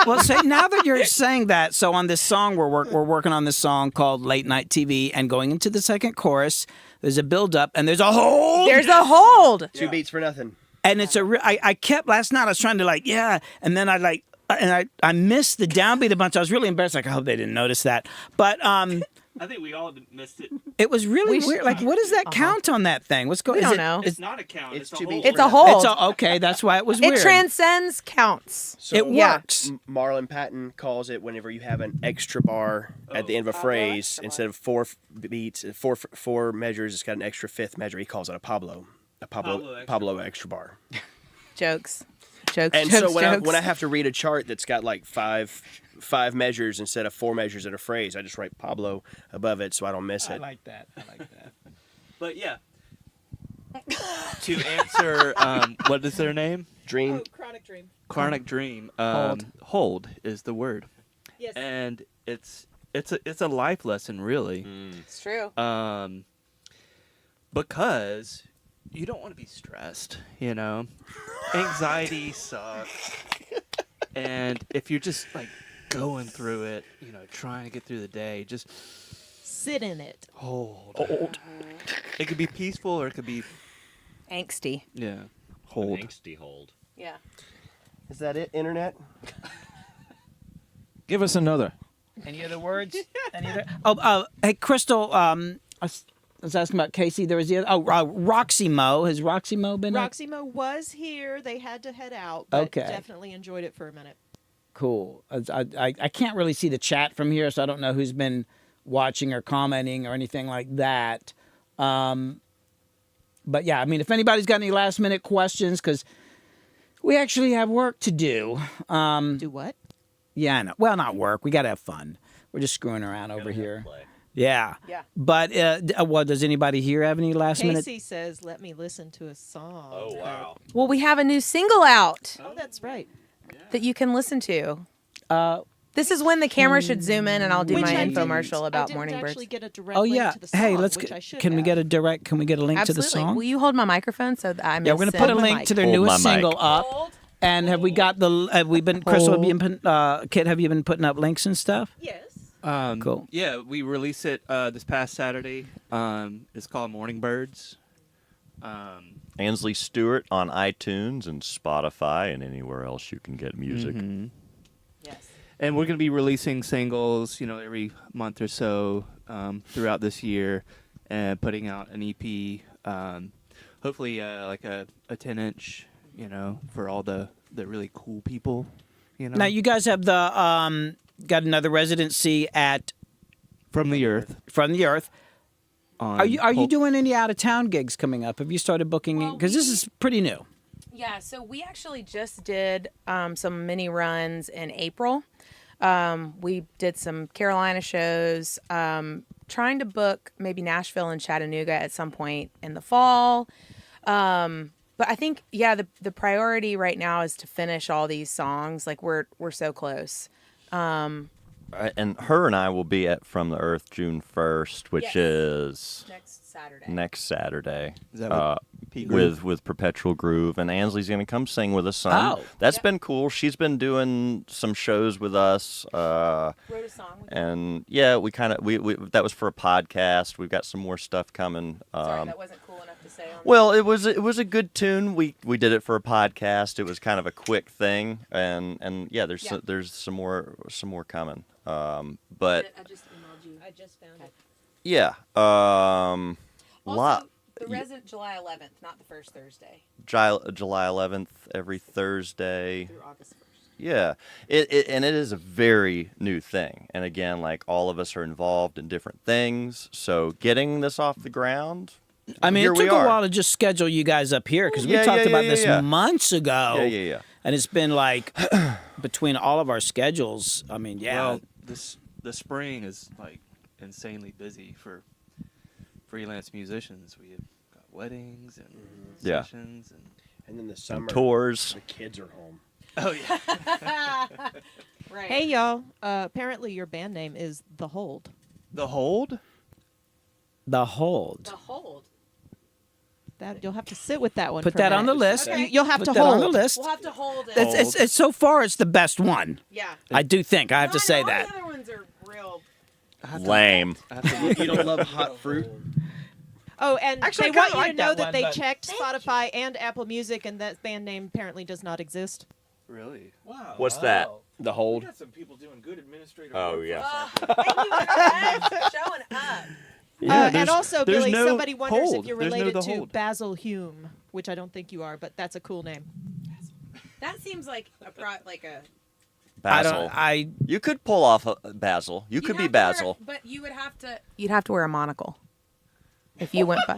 Well, say now that you're saying that, so on this song we're working on this song called Late Night TV, and going into the second chorus, there's a build up and there's a hold. There's a hold. 2 beats for nothing. And it's I kept last night. I was trying to and then I missed the downbeat a bunch. I was really embarrassed. I hope they didn't notice that. But I think we all missed it. it was really We weird. Like, what does that count on that thing? What's going? We is don't it- know. It's, Not a count. It's It's, a to be- whole. It's a hold. it's okay. That's why it was It weird. transcends counts. So It Yeah. works. Marlon Patton calls it whenever you have an extra bar at the end of a phrase, instead of 4 beats, four measures, it's got an extra 5th measure. He calls it a Pablo Pablo extra bar. Jokes. And jokes, so when jokes. I have to read a chart that's got like five measures instead of 4 measures in a phrase, I just write Pablo above it so I don't miss it. like that. I like that. But yeah. To answer, what is their name? Dream. Chronic Dream. Chronic Dream. Hold is the word, Yes. and it's a life lesson, really. It's true. Because you don't want to be stressed, Anxiety sucks. And if you're just like going through it, trying to get through the day, just Sit in it. hold. It could be peaceful or it could be, Angsty. hold. Angsty hold. Yeah. Is that it, Internet? give us another. Any other words? Any other? Hey, Crystal. I was asking about Casey. There was the other. Roxy Mo. Has Roxy Mo been? Roxy Mo was here. They had to head out, but Okay. definitely enjoyed it for a minute. Cool. I can't really see the chat from here, so I don't know who's been watching or commenting or anything like that. But yeah, I mean, if anybody's got any last minute questions, because We actually have work to do. Do what? Yeah, I know. Well, not work. We got to have fun. We're just screwing around over here. Play. Yeah. Yeah. But well, does anybody here have any last minute? Casey says, "Let me listen to a song." Oh wow. Well, we have a new single out Oh, that's right. that you can listen to. This is when the camera should zoom in, and I'll do Which my I didn't- infomercial I about didn't morning birds. actually get a direct Oh link yeah. to the song, Hey, let's which get. I should Can we have. get a direct? Can we get a link Absolutely. to the song? Will you hold my microphone so that I Yeah, we're gonna miss put a it? link to their Hold newest my mic. single up. And have we got the? Have we been? Crystal, have you been? Kit, have you been putting up links and stuff? Yes. Cool. Yeah, we released it this past Saturday. It's called Morning Birds. Ansley Stewart on iTunes and Spotify and anywhere else you can get music. Yes. And we're going to be releasing singles, every month or so throughout this year, and putting out an EP. Hopefully, like a 10-inch, for all the really cool people. Now you guys have the got another residency at From the Earth. From the Earth. On Are you doing any out of town gigs coming up? Have you started booking? Well, Because this is pretty new. Yeah, so we actually just did some mini runs in April. We did some Carolina shows, trying to book maybe Nashville and Chattanooga at some point in the fall. But I think, the priority right now is to finish all these songs. Like we're so close. And her and I will be at From the Earth June 1st, which Yes. is Next Saturday. Is that with Perpetual Groove, and Ansley's going to come sing with us some. Oh. That's been cool. She's been doing some shows with us. Wrote a song with And yeah, we kind of we that was for a podcast. We've got some more stuff coming. Sorry, that wasn't cool enough to say on Well, it was a good tune. We did it for a podcast. It was kind of a quick thing, and yeah, there's some more coming. But I just emailed you. I just found it. yeah, Also, the resident July 11th, not the first Thursday. July 11th every Thursday. Through August 1st. Yeah, it is a very new thing, and again, like all of us are involved in different things. So getting this off the ground. I mean, here it took we a are. while to just schedule you guys up here because we Yeah, talked yeah, about yeah, this yeah. months ago. Yeah. And it's been like between all of our schedules. I mean, yeah. Well, the spring is like insanely busy for freelance musicians. We have got weddings and Yeah. sessions And then the summer, Tours. the kids are home. oh yeah. Right. Hey, y'all. Apparently, your band name is The Hold. The Hold. The Hold. The hold. That you'll have to sit with that one. Put for a that on the minute. list. Okay. You'll have Put to that hold. on the list. We'll have to hold it. It's so far it's the best one. Yeah. I do think I have to say all that. The other ones are real. Lame. I have to look You don't love hot fruit? Oh, and Actually, I they want kinda you to like know that that one, they but- checked Spotify and Apple Music, and that band name apparently does not exist. really. Wow. What's that? The hold. We got some people doing good administrative Oh, work. yeah. Thank you guys for showing up. And there's- also, there's Billy, no somebody wonders hold. if you're There's no related the to hold. Basil Hume, which I don't think you are, but that's a cool name. That seems like a. Basil. You could pull off Basil. You could be Basil. But you would have to. You'd have to wear a monocle. If you went by.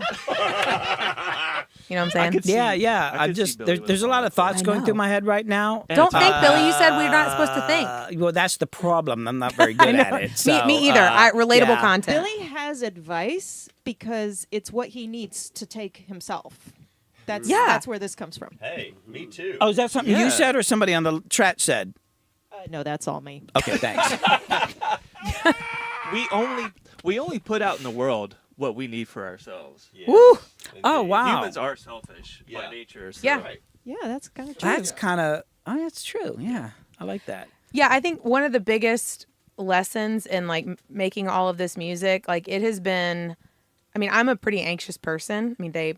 You know what I'm saying? could see- Yeah. I I'm could see just Billy with there's a a lot of thoughts I going know. through my head right now. And Don't it's think, on- Billy. You said we're not supposed to think. Well, that's the problem. I'm not very good at it. So, me either. Relatable yeah. content. Billy has advice because it's what he needs to take himself. That's where this comes from. Hey, me too. Oh, is that something Yeah. you said or somebody on the chat said? No, that's all me. Okay, thanks. We only put out in the world what we need for ourselves. Yes, Woo! indeed. Oh, wow. Humans are selfish Yeah. by nature. So. Yeah. Right. Yeah, that's kind of true. That's kind of that's true. Yeah, I like that. Yeah, I think one of the biggest lessons in like making all of this music, like it has been. I mean, I'm a pretty anxious person. I mean, they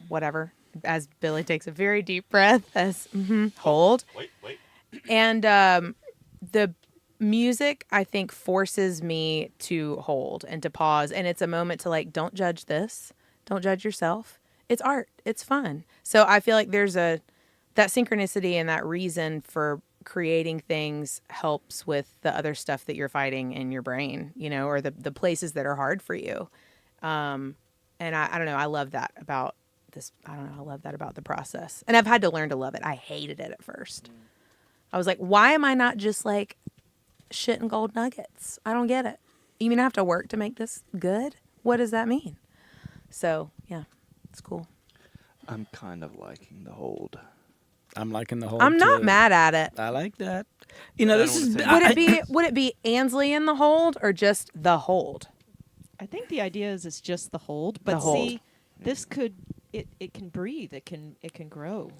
whatever. As Billy takes a very deep breath, as hold. Wait. And the music, I think, forces me to hold and to pause. And it's a moment to like, don't judge this. Don't judge yourself. It's art. It's fun. So I feel like there's that synchronicity and that reason for creating things helps with the other stuff that you're fighting in your brain, or the places that are hard for you. And I don't know. I love that about I don't know, I love that about the process. And I've had to learn to love it. I hated it at first. I was like, why am I not just like shitting gold nuggets? I don't get it. You mean I have to work to make this good? What does that mean? So, yeah, it's cool. I'm kind of liking the hold. I'm liking the whole. I'm not too. mad at it. I like that. You know, this is. Would it be Ansley in the hold or just the hold? I think the idea is it's just the hold, but hold. see, this could it can breathe. It can grow.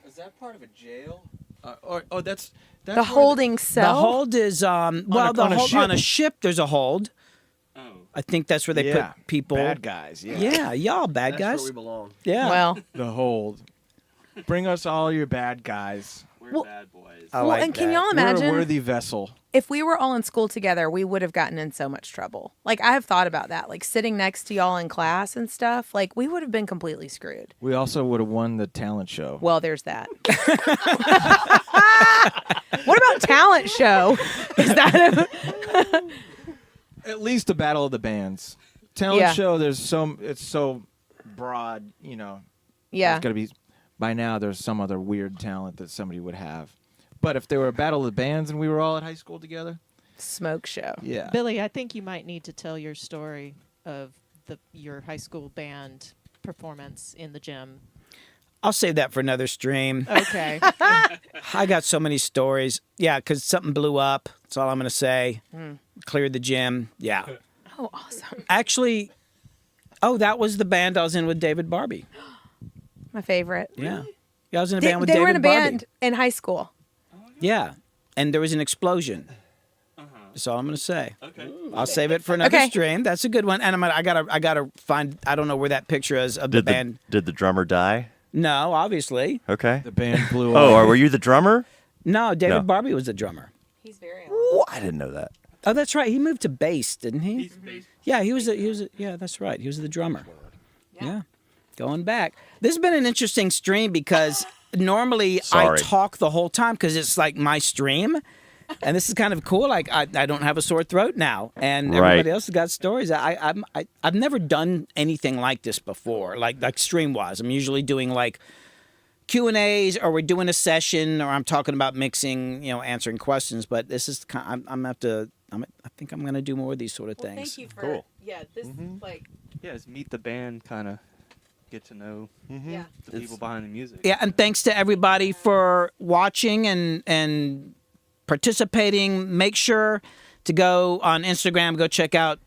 Is that part of a jail? That's The where holding The cell. hold is the on a hold ship. on a ship. There's a hold. Oh. I think that's where they Yeah, put people. bad guys. Yeah. Yeah, y'all bad That's guys. where we belong. Yeah. Well, The hold. Bring us all your bad guys. We're Well- bad boys. I well, like and can that. y'all We're a imagine worthy vessel. if we were all in school together, we would have gotten in so much trouble. Like I have thought about that, like sitting next to y'all in class and stuff. Like we would have been completely screwed. We also would have won the talent show. Well, there's that. What about talent show? Is that At least the battle of the bands. Talent Yeah. show. It's so broad. You know. yeah? There's got to be. By now, there's some other weird talent that somebody would have. But if there were a battle of the bands and we were all at high school together, Smoke show. yeah. Billy, I think you might need to tell your story of your high school band performance in the gym. I'll save that for another stream. Okay. I got so many stories. Yeah, because something blew up. That's all I'm going to say. Cleared the gym. Yeah. Oh, awesome. Actually, that was the band I was in with David Barbie. My favorite. Yeah. Yeah, I was in a They, band with they David were in a Barbie. band in high school. Yeah. And there was an explosion. That's all I'm going to say. Okay. I'll save it for another Okay. stream. That's a good one. And I gotta find. I don't know where that picture is of the band. Did the drummer die? No, obviously. Okay. The band blew Oh, up. or were you the drummer? No, David No. Barbie was the drummer. He's very Oh, I didn't know that. Oh, that's right. He moved to bass, didn't he? He's based. Yeah, he was. Yeah, that's right. He was the drummer. Yeah. Going back. This has been an interesting stream because normally I Sorry. talk the whole time because it's like my stream. And this is kind of cool. Like I don't have a sore throat now, and Right. everybody else has got stories. I've never done anything like this before, like stream wise. I'm usually doing like Q&As, or we're doing a session, or I'm talking about mixing, answering questions. But this is I think I'm gonna do more of these sort of Well, things. thank you for Cool. yeah. This like Yeah, it's meet the band, kind of get to know yeah. the people behind the music. Yeah, and thanks to everybody for watching and participating. Make sure to go on Instagram. Go check out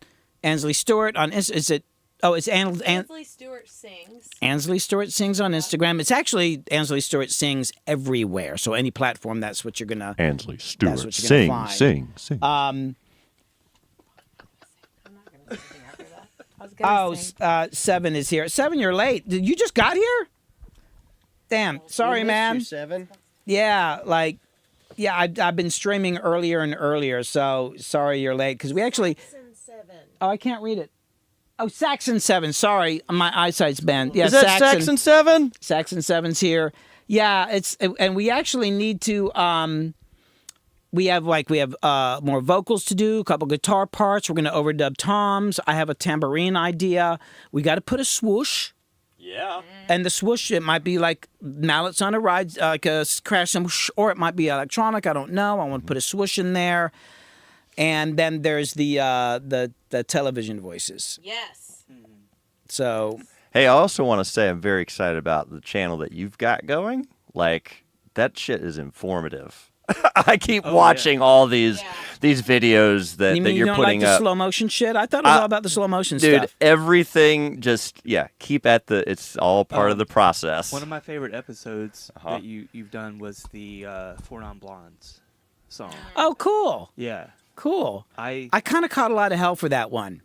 Ansley Stewart on. Is it? Oh, it's Ansley Stewart sings. Ansley Stewart Sings on Instagram. It's actually Ansley Stewart Sings everywhere. So any platform, that's what you're gonna. Ansley That's Stewart. what you're gonna Sing, find. sing. I'm not gonna do anything after that. I was gonna sing. 7 is here. 7, you're late. Did you just got here? Damn. Sorry, man. 7. Yeah, I've been streaming earlier and earlier, so sorry you're late because we actually. Oh, I can't read it. Oh, Saxon 7. Sorry, my eyesight's been. Yeah, Is that Saxon 7? Saxon 7's here. Yeah, and we actually need to. We have more vocals to do, a couple guitar parts. We're gonna overdub toms. I have a tambourine idea. We got to put a swoosh. Yeah. And the swoosh, it might be like mallets on a ride, like a crash cymbal, or it might be electronic. I don't know. I want to put a swoosh in there. And then there's the television voices. Yes. So Hey, I also want to say I'm very excited about the channel that you've got going. Like, that shit is informative. I keep watching all these videos that, you that mean you you're don't putting like the up. slow motion shit? I thought it was all about the slow motion Dude, stuff. everything just keep at it's all part of the process. One of my favorite episodes that you've done was the Four Non Blondes song. Oh, cool, Yeah, cool. I I kind of caught a lot of hell for that one.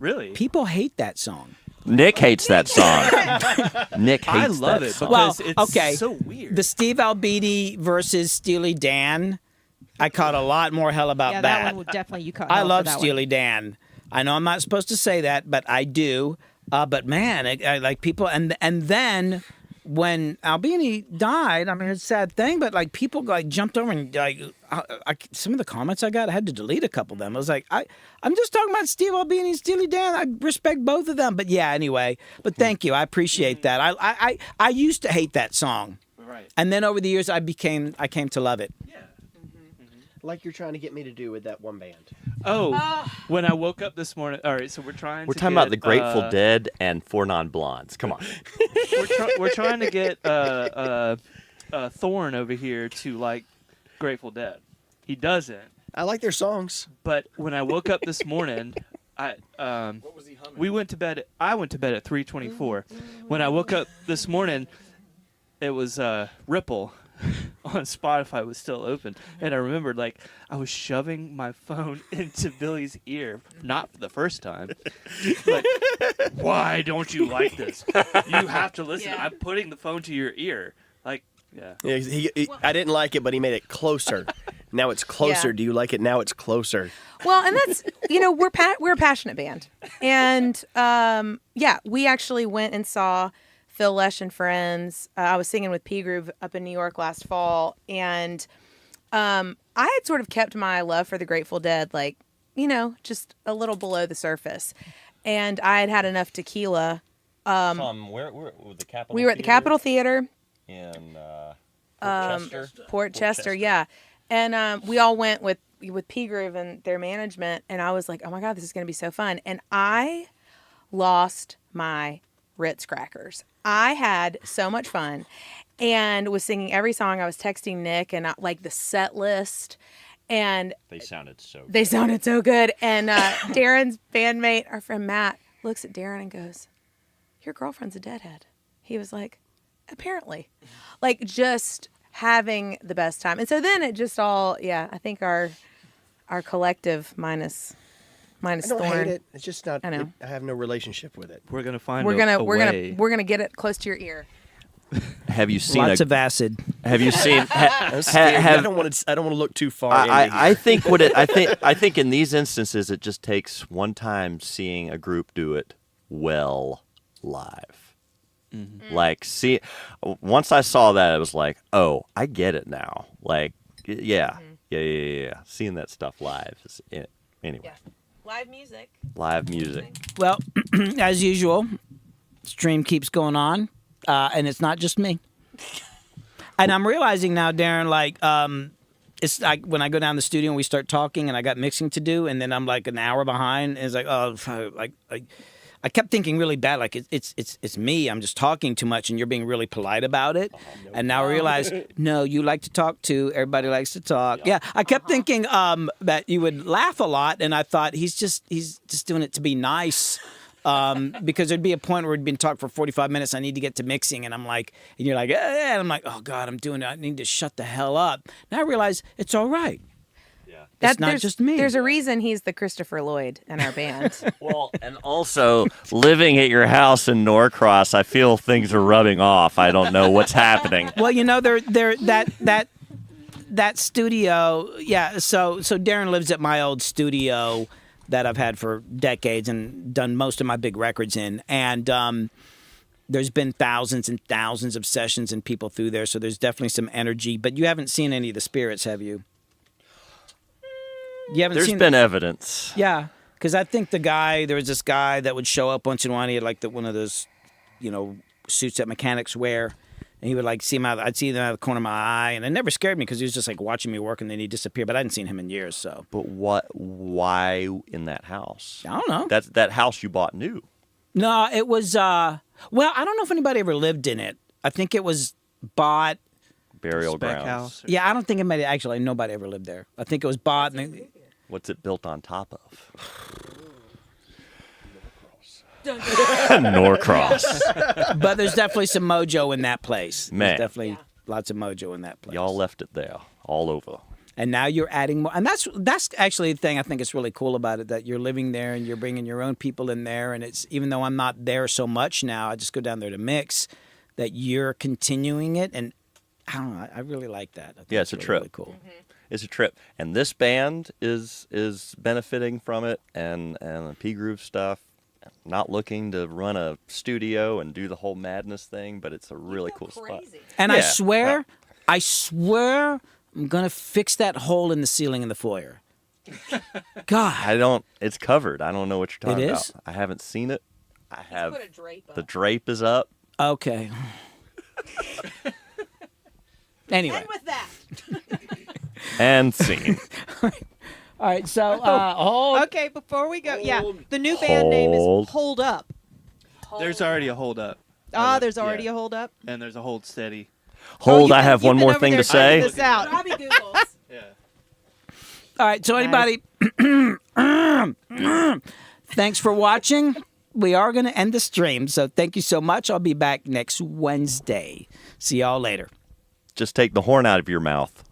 really People hate that song. Nick hates that song. Nick hates I love that it song. because Well, it's okay. so weird. The Steve Albini versus Steely Dan, I caught a lot more hell about Yeah, that one would definitely you caught. I hell for love that one. Steely Dan. I know I'm not supposed to say that, but I do. But man, I like people, and then when Albini died, I mean, it's a sad thing, but like people like jumped over and like some of the comments I got, I had to delete a couple of them. I was like, I'm just talking about Steve Albini and Steely Dan. I respect both of them, but yeah, anyway. But thank you, I appreciate that. I used to hate that song, Right. and then over the years, I came to love it. Yeah. Like you're trying to get me to do with that one band. Oh, when I woke up this morning. All right, so we're trying. We're to talking get, about the Grateful Dead and Four Non-Blondes. Come on. We're trying to get Thorne over here to like Grateful Dead. He doesn't. I like their songs. But when I woke up this morning, What was he humming? we went to bed. I went to bed at 3:24. When I woke up this morning, it was Ripple on Spotify was still open, and I remembered like I was shoving my phone into Billy's ear, not for the first time. Like, why don't you like this? You have to listen. Yeah. I'm putting the phone to your ear. Like, yeah. Yeah, I didn't like it, but he made it closer. Now it's closer. Yeah. Do you like it? Now it's closer. Well, and that's we're a passionate band, and we actually went and saw Phil Lesh and Friends. I was singing with P Groove up in New York last fall, and I had sort of kept my love for the Grateful Dead, like, just a little below the surface, and I had enough tequila. Where the Capitol? We were at the Capitol Theater. in Port Chester, yeah. And we all went with P Groove and their management, and I was like, oh my God, this is going to be so fun. And I lost my Ritz crackers. I had so much fun and was singing every song. I was texting Nick and like the set list, and They sounded so good. they sounded so good. And Darren's bandmate, our friend Matt, looks at Darren and goes, your girlfriend's a deadhead. He was like, apparently. Like, just having the best time. And so then it just all, I think our collective minus I don't Thorne. hate it. It's just not. I know. I have no relationship with it. We're gonna find. We're a gonna way. get it close to your ear. Have you seen Lots of acid. Have you seen? I'm scared. I don't want to look too far. into I here. think I think in these instances it just takes one time seeing a group do it well live. Like, once I saw that, it was like, oh, I get it now. Like, yeah. Seeing that stuff live is it. Anyway. Yeah. Live music. Live music. Well, as usual, stream keeps going on, and it's not just me. And I'm realizing now, Darren, like, it's like when I go down the studio and we start talking, and I got mixing to do, and then I'm like an hour behind. And it's like, oh, like I kept thinking really bad, like it's me. I'm just talking too much, and you're being really polite about it. And now I realize, no, you like to talk too. Everybody likes to talk. Yeah, I kept thinking that you would laugh a lot, and I thought he's just doing it to be nice. Because there'd be a point where we'd been talking for 45 minutes. I need to get to mixing, and I'm like, and you're like, and I'm like, oh God, I'm doing it. I need to shut the hell up. Now I realize it's all right. It's not just me. There's a reason he's the Christopher Lloyd in our band. Well, and also living at your house in Norcross, I feel things are rubbing off. I don't know what's happening. Well, that studio, yeah. So Darren lives at my old studio that I've had for decades and done most of my big records in, and there's been thousands and thousands of sessions and people through there. So there's definitely some energy. But you haven't seen any of the spirits, have you? You haven't There's seen been evidence. Yeah, because I think there was this guy that would show up once in a while. He had like one of those, suits that mechanics wear, and he would like see him out. I'd see him out of the corner of my eye, and it never scared me because he was just like watching me work, and then he'd disappear. But I hadn't seen him in years, so. But why in that house? I don't know. That house you bought new. No, it was. Well, I don't know if anybody ever lived in it. I think it was bought. Burial Spec grounds. house. Yeah, I don't think nobody ever lived there. I think it was bought. What's it built on top of? Norcross. But there's definitely some mojo in that place. Man. There's definitely lots of mojo in that place. Y'all left it there, all over. And now you're adding more. And that's actually the thing I think is really cool about it, that you're living there and you're bringing your own people in there. And it's, even though I'm not there so much now, I just go down there to mix, that you're continuing it. And I don't know, I really like that. I think Yeah, it's a really, trip. really cool. It's a trip, and this band is benefiting from it, and the P Groove stuff. not looking to run a studio and do the whole madness thing, but it's a really cool spot. And Yeah. I swear, I'm gonna fix that hole in the ceiling in the foyer. God, It's covered. I don't know what you're talking It about. is? I haven't seen it. I have. Put a drape up. The drape is up. okay. Anyway, And with that, And scene. all right. So, hold. okay, before we go, the new band name Hold. is Hold Up. There's already a hold up. There's already a Hold Up. And there's a hold steady. Hold, Oh, I have one more thing to say. This out. Robbie Googles. Yeah. All right. So, anybody, thanks for watching. We are going to end the stream. So, thank you so much. I'll be back next Wednesday. See y'all later. Just take the horn out of your mouth.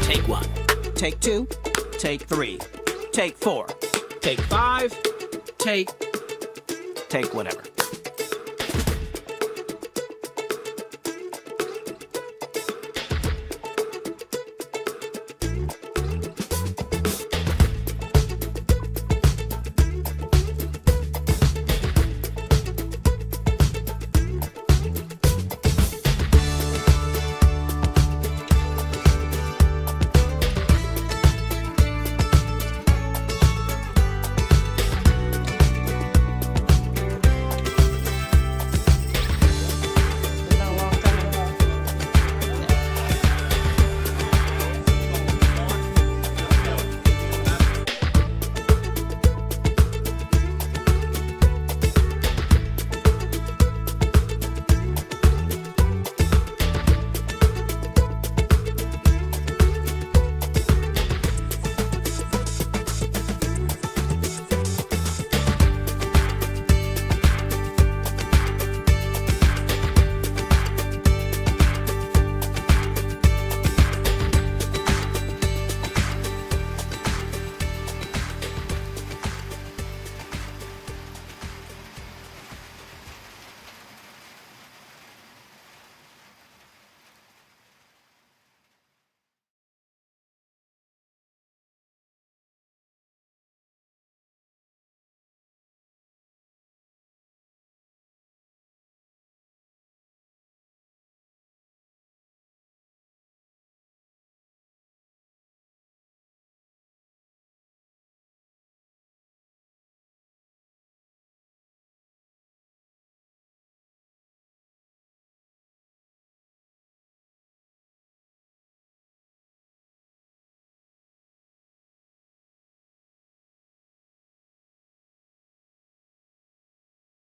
Take 1, take 2, take 3, take 4, take 5, take whatever.